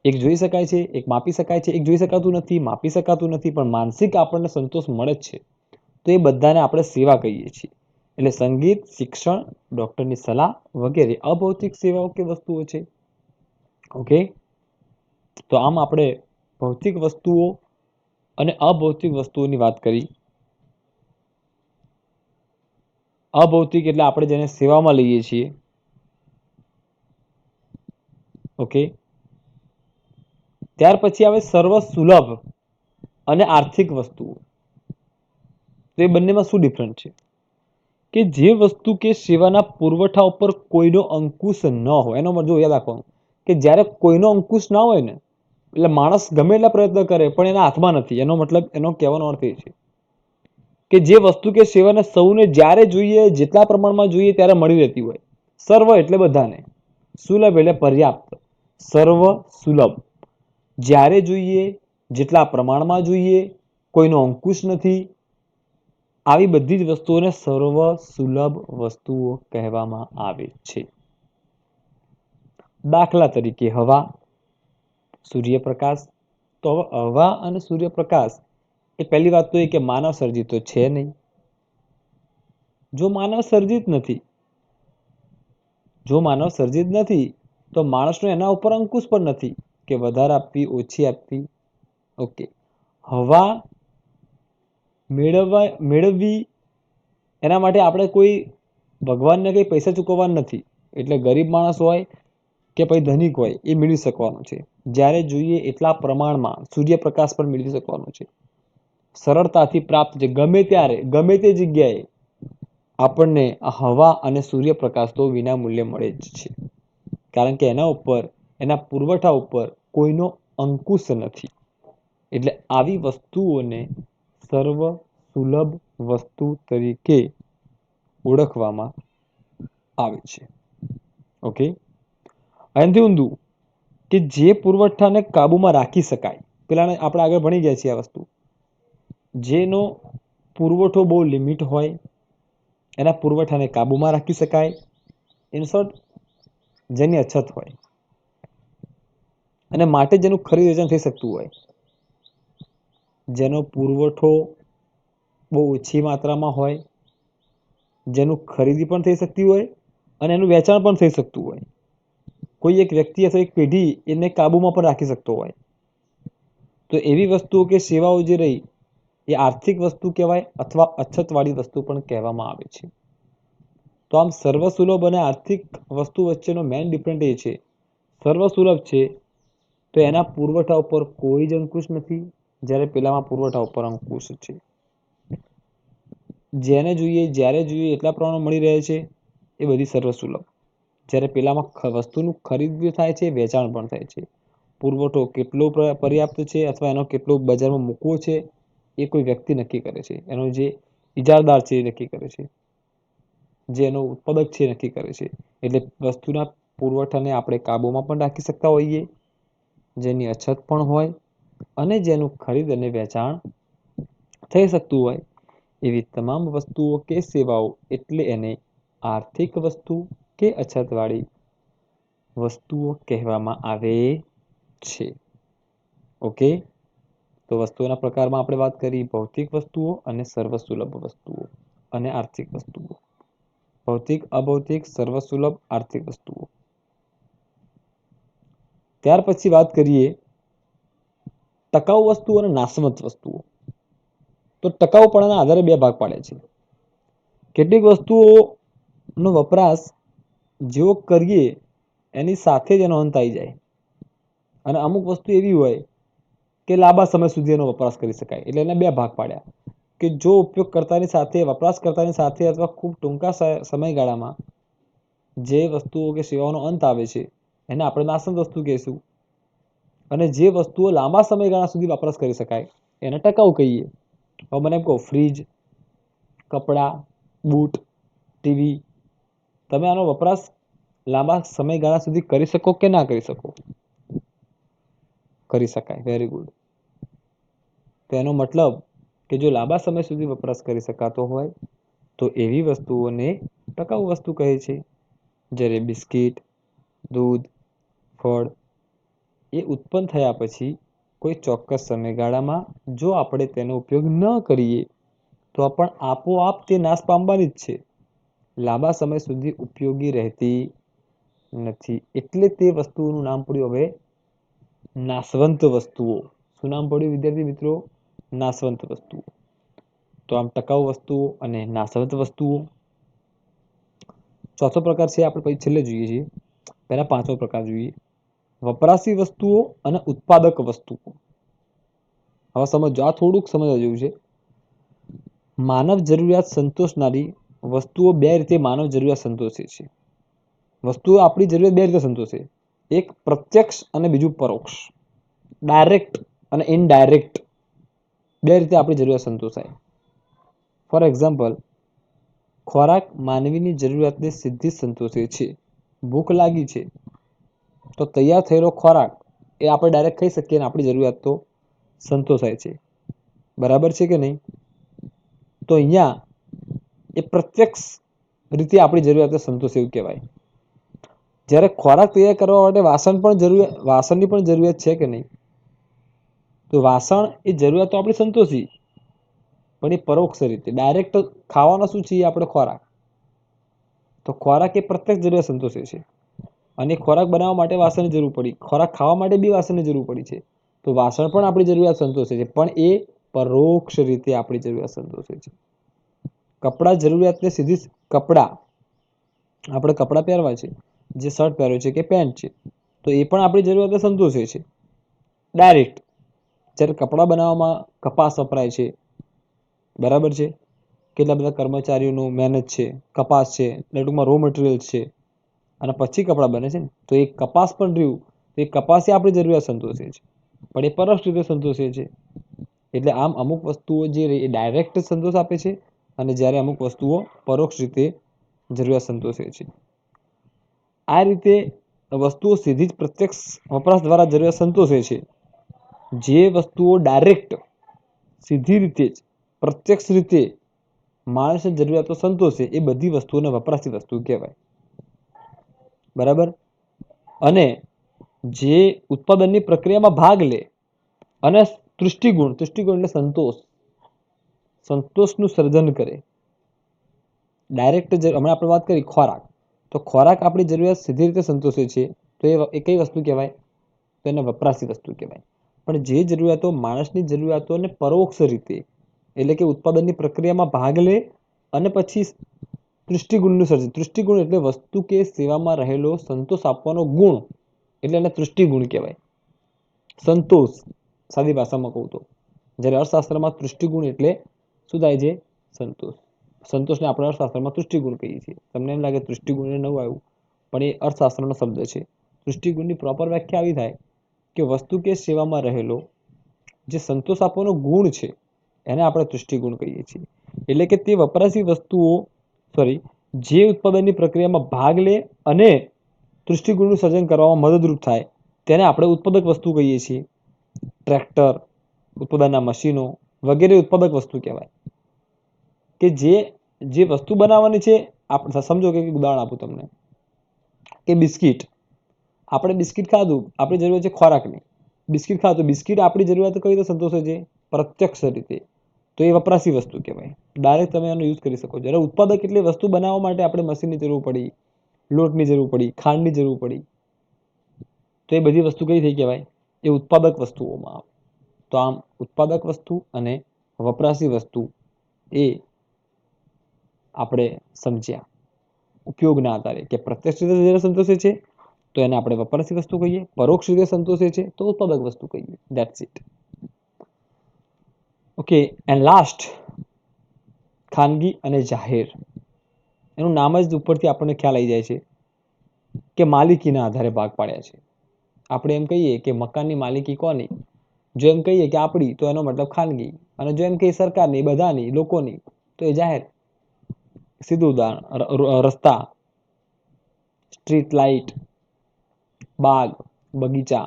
એક જોઈ શકાય છે, એક માપી શકાય છે, એક જોઈ શકાતું નથી, માપી શકાતું નથી, પણ માનસિક આપણને સંતોષ મળે જ છે. તો એ બધાને આપણે સેવા કહીએ છીએ. એટલે સંગીત, શિક્ષણ, ડોક્ટરની સલાહ વગેરે અભૌતિક સેવાઓ કે વસ્તુઓ છે. ઓકે, તો આમ આપણે ભૌતિક વસ્તુઓ અને અભૌતિક વસ્તુઓની વાત કરી. અભૌતિક એટલે આપણે જેને સેવામાં લઈએ છીએ. ઓકે, ત્યાર પછી આવે સર્વ સુલભ અને આર્થિક વસ્તુઓ. તો એ બંનેમાં શું ડિફરન્સ છે? કે જે વસ્તુ કે સેવાના પુરવઠા ઉપર કોઈનો અંકુશ ન હોય, એનો મતલબ યાદ રાખવાનું કે જ્યારે કોઈનો અંકુશ ના હોય ને, એટલે માણસ ગમે એટલા પ્રયત્ન કરે પણ એના હાથમાં નથી. એનો મતલબ, એનો કહેવાનો અર્થ એ છે કે જે વસ્તુ કે સેવાને સૌને જ્યારે જોઈએ, જેટલા પ્રમાણમાં જોઈએ ત્યારે મળી રહેતી હોય. સર્વ એટલે બધાને, સુલભ એટલે પર્યાપ્ત. સર્વ સુલભ, જ્યારે જોઈએ, જેટલા પ્રમાણમાં જોઈએ, કોઈનો અંકુશ નથી, આવી બધી જ વસ્તુઓને સર્વ સુલભ વસ્તુઓ કહેવામાં આવે છે. દાખલા તરીકે હવા, સૂર્યપ્રકાશ. તો હવા અને સૂર્યપ્રકાશ એ પહેલી વાત તો એ કે માનવ સર્જિત તો છે નહીં. જો માનવ સર્જિત નથી, તો માણસનો એના ઉપર અંકુશ પણ નથી કે વધારે આપવી, ઓછી આપવી. ઓકે, હવા મેળવવી એના માટે આપણે કોઈ ભગવાનને કંઈ પૈસા ચૂકવવાના નથી. એટલે ગરીબ માણસ હોય કે પછી ધનિક હોય, એ મેળવી શકવાનું છે. જ્યારે જોઈએ એટલા પ્રમાણમાં સૂર્યપ્રકાશ પણ મેળવી શકવાનો છે. સરળતાથી પ્રાપ્ત છે, ગમે ત્યારે, ગમે તે જગ્યાએ આપણને હવા અને સૂર્યપ્રકાશ તો વિના મૂલ્યે મળે જ છે. કારણ કે એના ઉપર, એના પુરવઠા ઉપર કોઈનો અંકુશ નથી. એટલે આવી વસ્તુઓને સર્વ સુલભ વસ્તુ તરીકે ઓળખવામાં આવે છે. ઓકે, એનાથી ઊંધું કે જે પુરવઠાને કાબૂમાં રાખી શકાય. પેલાને આપણે આગળ ભણી ગયા છીએ આ વસ્તુ, જેનો પુરવઠો બહુ લિમિટ હોય, એના પુરવઠાને કાબૂમાં રાખી શકાય. ઇન શોર્ટ, જેની અછત હોય અને માટે જેનું ખરીદ વેચાણ થઈ શકતું હોય, જેનો પુરવઠો બહુ ઓછી માત્રામાં હોય, જેનું ખરીદી પણ થઈ શકતી હોય અને એનું વેચાણ પણ થઈ શકતું હોય. કોઈ એક વ્યક્તિ અથવા એક પેઢી એને કાબૂમાં પણ રાખી શકતો હોય. તો એવી વસ્તુઓ કે સેવાઓ જે રહી એ આર્થિક વસ્તુ કહેવાય અથવા અછતવાળી વસ્તુ પણ કહેવામાં આવે છે. તો આમ સર્વસુલભ અને આર્થિક વસ્તુ વચ્ચેનો મેઇન ડિફરન્સ એ છે, સર્વસુલભ છે તો એના પુરવઠા ઉપર કોઈ જ અંકુશ નથી, જ્યારે પેલામાં પુરવઠા ઉપર અંકુશ છે. જેને જોઈએ, જ્યારે જોઈએ એટલા પ્રમાણમાં મળી રહે છે. એ બધી સર્વસુલભ. જ્યારે પેલામાં વસ્તુનું ખરીદ બી થાય છે, વેચાણ પણ થાય છે. પુરવઠો કેટલો પર્યાપ્ત છે અથવા એનો કેટલો બજારમાં મૂકવો છે એ કોઈ વ્યક્તિ નક્કી કરે છે. એનો જે ઇજારદાર છે એ નક્કી કરે છે, જે એનો ઉત્પાદક છે એ નક્કી કરે છે. એટલે વસ્તુના પુરવઠાને આપણે કાબૂમાં પણ રાખી શકતા હોઈએ, જેની અછત પણ હોય અને જેનું ખરીદ અને વેચાણ થઈ શકતું હોય. એવી તમામ વસ્તુઓ કે સેવાઓ એટલે એને આર્થિક વસ્તુ કે અછતવાળી વસ્તુઓ કહેવામાં આવે છે. ઓકે, તો વસ્તુઓના પ્રકારમાં આપણે વાત કરી ભૌતિક વસ્તુઓ અને સર્વસુલભ વસ્તુઓ અને આર્થિક વસ્તુઓ. ભૌતિક, અભૌતિક, સર્વસુલભ, આર્થિક વસ્તુઓ. ત્યાર પછી વાત કરીએ ટકાઉ વસ્તુઓ અને નાશવંત વસ્તુઓ. તો ટકાઉપણાના આધારે બે ભાગ પાડે છે. કેટલીક વસ્તુઓનો વપરાશ જેવો કરીએ એની સાથે જ એનો અંત આવી જાય, અને અમુક વસ્તુ એવી હોય કે લાંબા સમય સુધી એનો વપરાશ કરી શકાય. એટલે એને બે ભાગ પાડ્યા કે જો ઉપયોગકર્તાની સાથે, વપરાશકર્તાની સાથે અથવા ખૂબ ટૂંકા સમયગાળામાં જે વસ્તુઓ કે સેવાઓનો અંત આવે છે એને આપણે નાશવંત વસ્તુ કહીશું, અને જે વસ્તુઓ લાંબા સમયગાળા સુધી વપરાશ કરી શકાય એને ટકાઉ કહીએ. હવે મને એમ કહો, ફ્રીજ, કપડાં, બૂટ, ટીવી, તમે આનો વપરાશ લાંબા સમયગાળા સુધી કરી શકો કે ના કરી શકો? કરી શકાય. Very good. તો એનો મતલબ કે જો લાંબા સમય સુધી વપરાશ કરી શકાતો હોય તો એવી વસ્તુઓને ટકાઉ વસ્તુ કહે છે. જ્યારે બિસ્કિટ, દૂધ, ફળ એ ઉત્પન્ન થયા પછી કોઈ ચોક્કસ સમયગાળામાં જો આપણે તેનો ઉપયોગ ન કરીએ તો પણ આપોઆપ તે નાશ પામવાની જ છે. લાંબા સમય સુધી ઉપયોગી રહેતી નથી. એટલે તે વસ્તુઓનું નામ પડ્યું હવે નાશવંત વસ્તુઓ. શું નામ પડ્યું વિદ્યાર્થી મિત્રો? નાશવંત વસ્તુઓ. તો આમ ટકાઉ વસ્તુઓ અને નાશવંત વસ્તુઓ. ચોથો પ્રકાર છે આપણે પછી છેલ્લે જોઈએ છીએ. પહેલા પાંચમો પ્રકાર જોઈએ, વપરાશી વસ્તુઓ અને ઉત્પાદક વસ્તુઓ. હવે સમજો, આ થોડુંક સમજવા જેવું છે. માનવ જરૂરિયાત સંતોષનારી વસ્તુઓ બે રીતે માનવ જરૂરિયાત સંતોષે છે. વસ્તુઓ આપણી જરૂરિયાત બે રીતે સંતોષે, એક પ્રત્યક્ષ અને બીજું પરોક્ષ. ડાયરેક્ટ અને ઇનડાયરેક્ટ બે રીતે આપણી જરૂરિયાત સંતોષાય. ફોર એક્ઝામ્પલ, ખોરાક માનવીની જરૂરિયાતને સીધી સંતોષે છે. ભૂખ લાગી છે તો તૈયાર થયેલો ખોરાક એ આપણે ડાયરેક્ટ ખાઈ શકીએ અને આપણી જરૂરિયાત તો સંતોષાય છે. બરાબર છે કે નહીં? તો અહીંયા એ પ્રત્યક્ષ રીતે આપણી જરૂરિયાતને સંતોષે એવું કહેવાય. જ્યારે ખોરાક તૈયાર કરવા માટે વાસણની પણ જરૂરિયાત છે કે નહીં? તો વાસણ એ જરૂરિયાત તો આપણી સંતોષી, પણ એ પરોક્ષ રીતે. ડાયરેક્ટ ખાવાનો શું છીએ આપણે? ખોરાક. તો ખોરાક એ પ્રત્યક્ષ જરૂરિયાત સંતોષે છે, અને ખોરાક બનાવવા માટે વાસણની જરૂર પડી, ખોરાક ખાવા માટે બી વાસણની જરૂર પડી છે. તો વાસણ પણ આપણી જરૂરિયાત સંતોષે છે, પણ એ પરોક્ષ રીતે આપણી જરૂરિયાત સંતોષે છે. કપડા જરૂરિયાતને સીધી આપણે કપડાં પહેરવા છે, જે શર્ટ પહેર્યો છે કે પેન્ટ છે, તો એ પણ આપણી જરૂરિયાતને સંતોષે છે ડાયરેક્ટ. જ્યારે કપડાં બનાવવામાં કપાસ વપરાય છે, બરાબર છે, કેટલા બધા કર્મચારીઓનું મહેનત છે, કપાસ છે, ટૂંકમાં રો મટીરિયલ છે, અને પછી કપડાં બને છે ને, તો એ કપાસ પણ રહ્યું, તો એ કપાસ આપણી જરૂરિયાત સંતોષે છે, પણ એ પરોક્ષ રીતે સંતોષે છે. એટલે આમ અમુક વસ્તુઓ જે એ ડાયરેક્ટ સંતોષ આપે છે, અને જ્યારે અમુક વસ્તુઓ પરોક્ષ રીતે જરૂરિયાત સંતોષે છે. આ રીતે વસ્તુઓ સીધી જ પ્રત્યક્ષ વપરાશ દ્વારા જરૂરિયાત સંતોષે છે. જે વસ્તુઓ ડાયરેક્ટ સીધી રીતે જ પ્રત્યક્ષ રીતે માણસની જરૂરિયાતો સંતોષે એ બધી વસ્તુઓને વપરાશી વસ્તુ કહેવાય. બરાબર? અને જે ઉત્પાદનની પ્રક્રિયામાં ભાગ લે અને તૃષ્ટિગુણ એટલે સંતોષનું સર્જન કરે. ડાયરેક્ટ હમણાં આપણે વાત કરી ખોરાક, તો ખોરાક આપણી જરૂરિયાત સીધી રીતે સંતોષે છે, તો એ કઈ વસ્તુ કહેવાય? તો એને વપરાશી વસ્તુ કહેવાય. પણ જે જરૂરિયાતો માણસની જરૂરિયાતોને પરોક્ષ રીતે, એટલે કે ઉત્પાદનની પ્રક્રિયામાં ભાગ લે અને પછી તૃષ્ટિગુણનું સર્જન. તૃષ્ટિગુણ એટલે વસ્તુ કે સેવામાં રહેલો સંતોષ આપવાનો ગુણ, એટલે એને તૃષ્ટિગુણ કહેવાય. સંતોષ, સાદી ભાષામાં કહું તો. જ્યારે અર્થશાસ્ત્રમાં તૃષ્ટિગુણ એટલે શું થાય છે? સંતોષ. સંતોષને આપણે અર્થશાસ્ત્રમાં તૃષ્ટિગુણ કહીએ છીએ. તમને એમ લાગે તૃષ્ટિગુણ નવું આવ્યું, પણ એ અર્થશાસ્ત્રનો શબ્દ છે. તૃષ્ટિગુણની પ્રોપર વ્યાખ્યા આવી થાય કે વસ્તુ કે સેવામાં રહેલો જે સંતોષ આપવાનો ગુણ છે એને આપણે તૃષ્ટિગુણ કહીએ છીએ. એટલે કે તે વપરાશી વસ્તુઓ જે ઉત્પાદનની પ્રક્રિયામાં ભાગ લે અને તૃષ્ટિગુણનું સર્જન કરવામાં મદદરૂપ થાય તેને આપણે ઉત્પાદક વસ્તુ કહીએ છીએ. ટ્રેક્ટર, ઉત્પાદનના મશીનો વગેરે ઉત્પાદક વસ્તુ કહેવાય. કે જે વસ્તુ બનાવવાની છે, સમજો કે ઉદાહરણ આપું તમને કે બિસ્કિટ. આપણે બિસ્કિટ ખાધું, આપણી જરૂરિયાત છે ખોરાકની. બિસ્કિટ ખાધું, બિસ્કિટ આપણી જરૂરિયાત કઈ રીતે સંતોષે છે? પ્રત્યક્ષ રીતે. તો એ વપરાશી વસ્તુ કહેવાય. ડાયરેક્ટ તમે એનો યુઝ કરી શકો છો. જ્યારે ઉત્પાદક એટલે વસ્તુ બનાવવા માટે આપણે મશીનની જરૂર પડી, લોટની જરૂર પડી, ખાંડની જરૂર પડી, તો એ બધી વસ્તુ કઈ થઈ કહેવાય? એ ઉત્પાદક વસ્તુઓમાં આવે. તો આમ ઉત્પાદક વસ્તુ અને વપરાશી વસ્તુ એ આપણે સમજ્યા ઉપયોગના આધારે કે પ્રત્યક્ષ રીતે જ્યારે સંતોષે છે તો એને આપણે વપરાશી વસ્તુ કહીએ, પરોક્ષ રીતે સંતોષે છે તો ઉત્પાદક વસ્તુ કહીએ. That's it. Okay, and last, ખાનગી અને જાહેર. એનું નામ જ ઉપરથી આપણને ખ્યાલ આવી જાય છે કે માલિકીના આધારે ભાગ પાડ્યા છે. આપણે એમ કહીએ કે મકાનની માલિકી કોની? જો એમ કહીએ કે આપણી, તો એનો મતલબ ખાનગી. અને જો એમ કહીએ સરકારની, બધાની, લોકોની, તો એ જાહેર. સીધું ઉદાહરણ, રસ્તા, સ્ટ્રીટ લાઇટ, બાગ, બગીચા,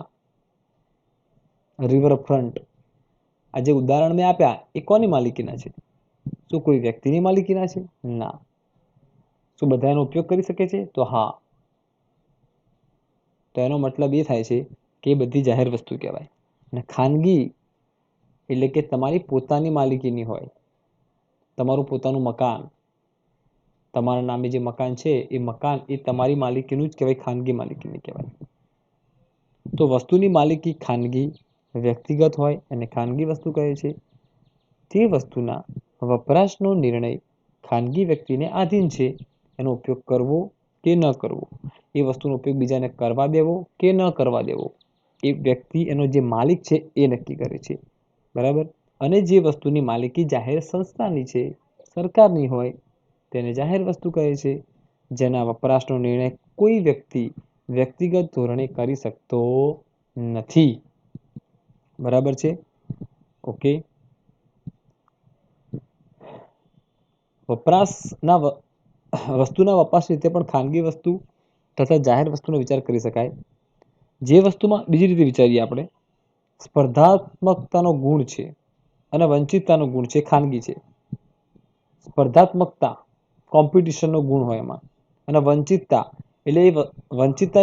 રિવરફ્રન્ટ, આ જે ઉદાહરણ મેં આપ્યા એ કોની માલિકીના છે? શું કોઈ વ્યક્તિની માલિકીના છે? ના. શું બધા એનો ઉપયોગ કરી શકે છે? તો હા. તો એનો મતલબ એ થાય છે કે એ બધી જાહેર વસ્તુ કહેવાય. અને ખાનગી એટલે કે તમારી પોતાની માલિકીની હોય. તમારું પોતાનું મકાન, તમારા નામે જે મકાન છે એ મકાન એ તમારી માલિકીનું જ કહેવાય, ખાનગી માલિકીની કહેવાય. તો વસ્તુની માલિકી ખાનગી, વ્યક્તિગત હોય અને ખાનગી વસ્તુ કહે છે. તે વસ્તુના વપરાશનો નિર્ણય ખાનગી વ્યક્તિને આધીન છે. એનો ઉપયોગ કરવો કે ન કરવો, એ વસ્તુનો ઉપયોગ બીજાને કરવા દેવો કે ન કરવા દેવો, એ વ્યક્તિ, એનો જે માલિક છે એ નક્કી કરે છે. બરાબર. અને જે વસ્તુની માલિકી જાહેર સંસ્થાની છે, સરકારની હોય, તેને જાહેર વસ્તુ કહે છે. જેના વપરાશનો નિર્ણય કોઈ વ્યક્તિ વ્યક્તિગત ધોરણે કરી શકતો નથી. બરાબર છે? ઓકે. વસ્તુના વપરાશ રીતે પણ ખાનગી વસ્તુ તથા જાહેર વસ્તુનો વિચાર કરી શકાય. જે વસ્તુમાં બીજી રીતે વિચારીએ આપણે, સ્પર્ધાત્મકતાનો ગુણ છે અને વંચિતતાનો ગુણ છે, ખાનગી છે. સ્પર્ધાત્મકતા, કોમ્પિટિશનનો ગુણ હોય એમાં. અને વંચિતતા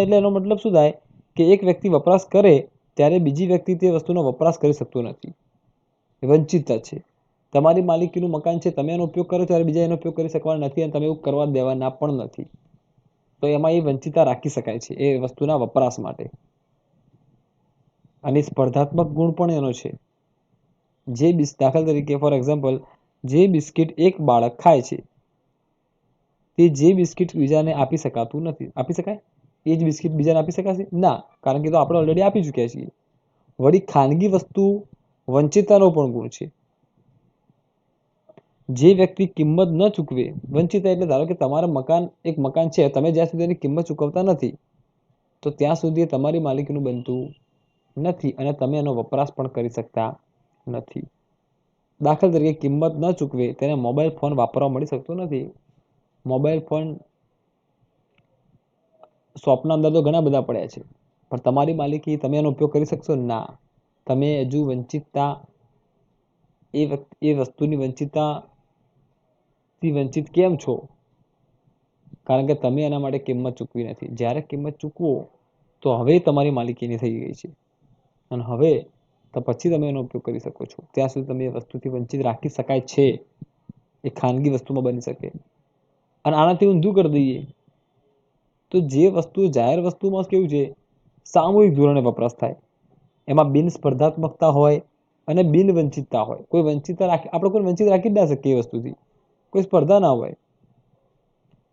એટલે એનો મતલબ શું થાય કે એક વ્યક્તિ વપરાશ કરે ત્યારે બીજી વ્યક્તિ તે વસ્તુનો વપરાશ કરી શકતો નથી. એ વંચિતતા છે. તમારી માલિકીનું મકાન છે, તમે એનો ઉપયોગ કરો ત્યારે બીજા એનો ઉપયોગ કરી શકવાના નથી અને તમે એવું કરવા દેવાના પણ નથી. તો એમાં એ વંચિતતા રાખી શકાય છે એ વસ્તુના વપરાશ માટે. અને સ્પર્ધાત્મક ગુણ પણ એનો છે. દાખલા તરીકે ફોર એક્ઝામ્પલ, જે બિસ્કિટ એક બાળક ખાય છે તે જે બિસ્કિટ બીજાને આપી શકાતું નથી. આપી શકાય? એ જ બિસ્કિટ બીજાને આપી શકાશે? ના, કારણ કે તો આપણે ઓલરેડી આપી ચૂક્યા છીએ. વળી ખાનગી વસ્તુ વંચિતતાનો પણ ગુણ છે. જે વ્યક્તિ કિંમત ન ચૂકવે, વંચિતતા એટલે ધારો કે તમારા એક મકાન છે, તમે જ્યાં સુધી એની કિંમત ચૂકવતા નથી તો ત્યાં સુધી એ તમારી માલિકીનું બનતું નથી અને તમે એનો વપરાશ પણ કરી શકતા નથી. દાખલા તરીકે કિંમત ન ચૂકવે તેને મોબાઈલ ફોન વાપરવા મળી શકતો નથી. મોબાઈલ ફોન શોપના અંદર તો ઘણા બધા પડ્યા છે, પણ તમારી માલિકી, તમે એનો ઉપયોગ કરી શકશો? ના. તમે હજુ વંચિતતા, એ વસ્તુની વંચિતતાથી વંચિત કેમ છો? કારણ કે તમે એના માટે કિંમત ચૂકવી નથી. જ્યારે કિંમત ચૂકવો તો હવે તમારી માલિકીની થઈ ગઈ છે અને હવે તો પછી તમે એનો ઉપયોગ કરી શકો છો. ત્યાં સુધી તમે એ વસ્તુથી વંચિત રાખી શકાય છે. એ ખાનગી વસ્તુમાં બની શકે. અને આનાથી ઊંધું કરી દઈએ તો જે વસ્તુ જાહેર વસ્તુમાં કેવું છે, સામૂહિક ધોરણે વપરાશ થાય, એમાં બિન સ્પર્ધાત્મકતા હોય અને બિન વંચિતતા હોય. આપણે કોઈ વંચિત રાખી જ ના શકીએ એ વસ્તુથી. કોઈ સ્પર્ધા ના હોય.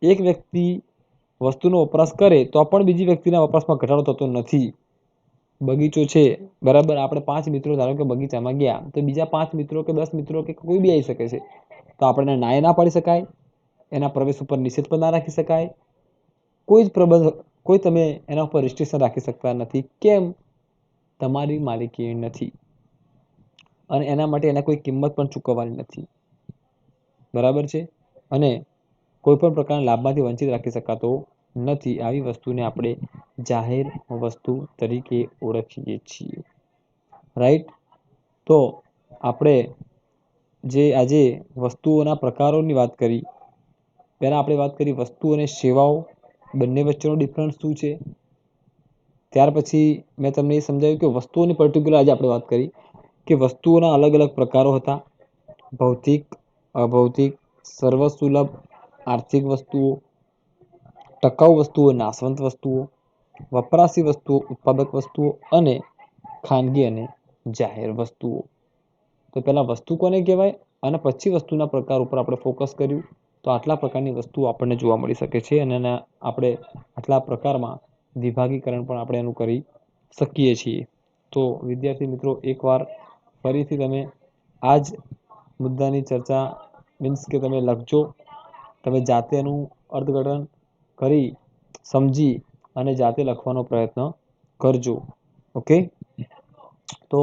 એક વ્યક્તિ વસ્તુનો વપરાશ કરે તો પણ બીજી વ્યક્તિના વપરાશમાં ઘટાડો થતો નથી. બગીચો છે, બરાબર, આપણે 5 મિત્રો ધારો કે બગીચામાં ગયા તો બીજા 5 મિત્રો કે 10 મિત્રો કે કોઈ બી આવી શકે છે. તો આપણે નાય ના પાડી શકાય, એના પ્રવેશ ઉપર નિષેધ પણ ના રાખી શકાય, કોઈ જ પ્રબંધ, કોઈ તમે એના ઉપર રિસ્ટ્રિક્શન રાખી શકતા નથી. કેમ? તમારી માલિકી નથી અને એના માટે એને કોઈ કિંમત પણ ચૂકવવાની નથી. બરાબર છે? અને કોઈ પણ પ્રકારના લાભમાંથી વંચિત રાખી શકાતો નથી. આવી વસ્તુને આપણે જાહેર વસ્તુ તરીકે ઓળખીએ છીએ. રાઈટ? તો આપણે જે આજે વસ્તુઓના પ્રકારોની વાત કરી, પહેલા આપણે વાત કરી વસ્તુ અને સેવાઓ બંને વચ્ચેનો ડિફરન્સ શું છે. ત્યાર પછી મેં તમને એ સમજાવ્યું કે વસ્તુઓની પર્ટિક્યુલર આજે આપણે વાત કરી કે વસ્તુઓના અલગ અલગ પ્રકારો હતા. ભૌતિક, અભૌતિક, સર્વસુલભ, આર્થિક વસ્તુઓ, ટકાઉ વસ્તુઓ, નાશવંત વસ્તુઓ, વપરાશી વસ્તુઓ, ઉત્પાદક વસ્તુઓ અને ખાનગી અને જાહેર વસ્તુઓ. તો પહેલા વસ્તુ કોને કહેવાય અને પછી વસ્તુના પ્રકાર ઉપર આપણે ફોકસ કર્યું. તો આટલા પ્રકારની વસ્તુઓ આપણને જોવા મળી શકે છે અને એના આપણે આટલા પ્રકારમાં વિભાગીકરણ પણ આપણે એનું કરી શકીએ છીએ. તો વિદ્યાર્થી મિત્રો, એકવાર ફરીથી તમે આ જ મુદ્દાની ચર્ચા મીન્સ કે તમે લખજો, તમે જાતે એનું અર્થઘટન કરી સમજી અને જાતે લખવાનો પ્રયત્ન કરજો. ઓકે? તો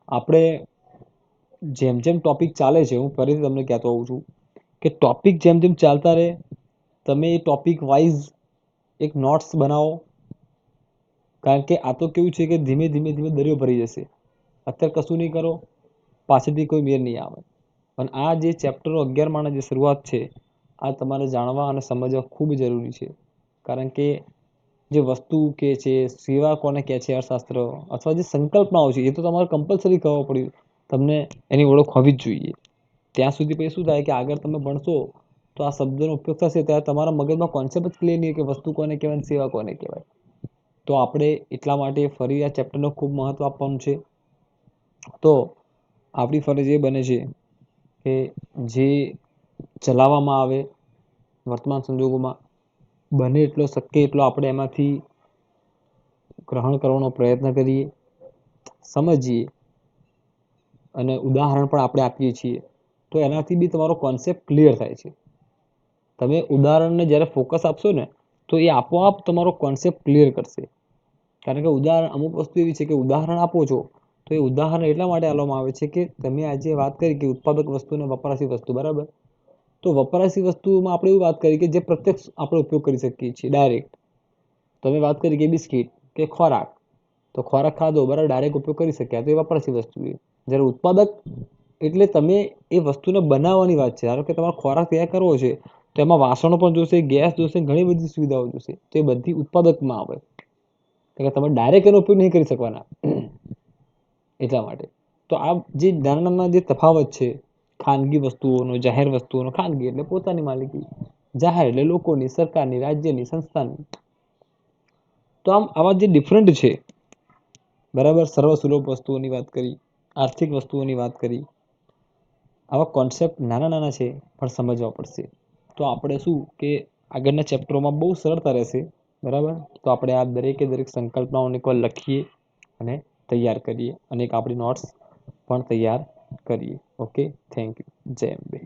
આપણે જેમ જેમ ટોપિક ચાલે છે, હું ફરીથી તમને કહેતો હોઉં છું કે ટોપિક જેમ જેમ ચાલતા રહે, તમે એ ટોપિક વાઇઝ એક નોટ્સ બનાવો. કારણ કે આ તો કેવું છે કે ધીમે ધીમે ધીમે દરિયો ભરી જશે. અત્યારે કશું નહીં કરો, પાછળથી કોઈ મેળ નહીં આવે. પણ આ જે ચેપ્ટરો 11માની જે શરૂઆત છે, આ તમારે જાણવા અને સમજવા ખૂબ જરૂરી છે. કારણ કે જે વસ્તુ કે છે, સેવા કોને કહે છે, અર્થશાસ્ત્ર અથવા જે સંકલ્પનાઓ છે, એ તો તમારે કમ્પલસરી ખબર પડવી, તમને એની ઓળખ હોવી જ જોઈએ. ત્યાં સુધી પછી શું થાય કે આગળ તમે ભણશો તો આ શબ્દનો ઉપયોગ થશે ત્યારે તમારા મગજમાં કોન્સેપ્ટ જ ક્લિયર નહીં કે વસ્તુ કોને કહેવાય, સેવા કોને કહેવાય. તો આપણે એટલા માટે ફરી આ ચેપ્ટરનું ખૂબ મહત્વ આપવાનું છે. તો આપણી ફરજ એ બને છે કે જે ચલાવવામાં આવે વર્તમાન સંજોગોમાં, બને એટલો શક્ય એટલો આપણે એમાંથી ગ્રહણ કરવાનો પ્રયત્ન કરીએ, સમજીએ અને ઉદાહરણ પણ આપણે આપીએ છીએ. તો એનાથી બી તમારો કોન્સેપ્ટ ક્લિયર થાય છે. તમે ઉદાહરણને જ્યારે ફોકસ આપશો ને તો એ આપોઆપ તમારો કોન્સેપ્ટ ક્લિયર કરશે. કારણ કે ઉદાહરણ, અમુક વસ્તુ એવી છે કે ઉદાહરણ આપો છો તો એ ઉદાહરણ એટલા માટે આપવામાં આવે છે કે તમે આજે વાત કરી કે ઉત્પાદક વસ્તુ અને વપરાશી વસ્તુ, બરાબર? તો વપરાશી વસ્તુમાં આપણે એવી વાત કરી કે જે પ્રત્યક્ષ આપણે ઉપયોગ કરી શકીએ છીએ ડાયરેક્ટ. તમે વાત કરી કે બિસ્કિટ કે ખોરાક, તો ખોરાક ખાધો, બરાબર, ડાયરેક્ટ ઉપયોગ કરી શક્યા, તો એ વપરાશી વસ્તુ છે. જ્યારે ઉત્પાદક એટલે તમે એ વસ્તુને બનાવવાની વાત છે. ધારો કે તમારે ખોરાક તૈયાર કરવો છે તો એમાં વાસણો પણ જોશે, ગેસ જોશે, ઘણી બધી સુવિધાઓ જોશે. તો એ બધી ઉત્પાદકમાં આવે. એટલે તમે ડાયરેક્ટ એનો ઉપયોગ નહીં કરી શકવાના. એટલા માટે તો આ જે નાના નાના જે તફાવત છે ખાનગી વસ્તુઓનો, જાહેર વસ્તુઓનો, ખાનગી એટલે પોતાની માલિકી, જાહેર એટલે લોકોની, સરકારની, રાજ્યની, સંસ્થાની. તો આમ આવા જે ડિફરન્ટ છે, બરાબર, સર્વસુલભ વસ્તુઓની વાત કરી, આર્થિક વસ્તુઓની વાત કરી, આવા કોન્સેપ્ટ નાના નાના છે પણ સમજવા પડશે. તો આપણે શું કે આગળના ચેપ્ટરોમાં બહુ સરળતા રહેશે. બરાબર? તો આપણે આ દરેકે દરેક સંકલ્પનાઓને એકવાર લખીએ અને તૈયાર કરીએ અને એક આપણી નોટ્સ પણ તૈયાર કરીએ. ઓકે? Thank you. જય અંબે.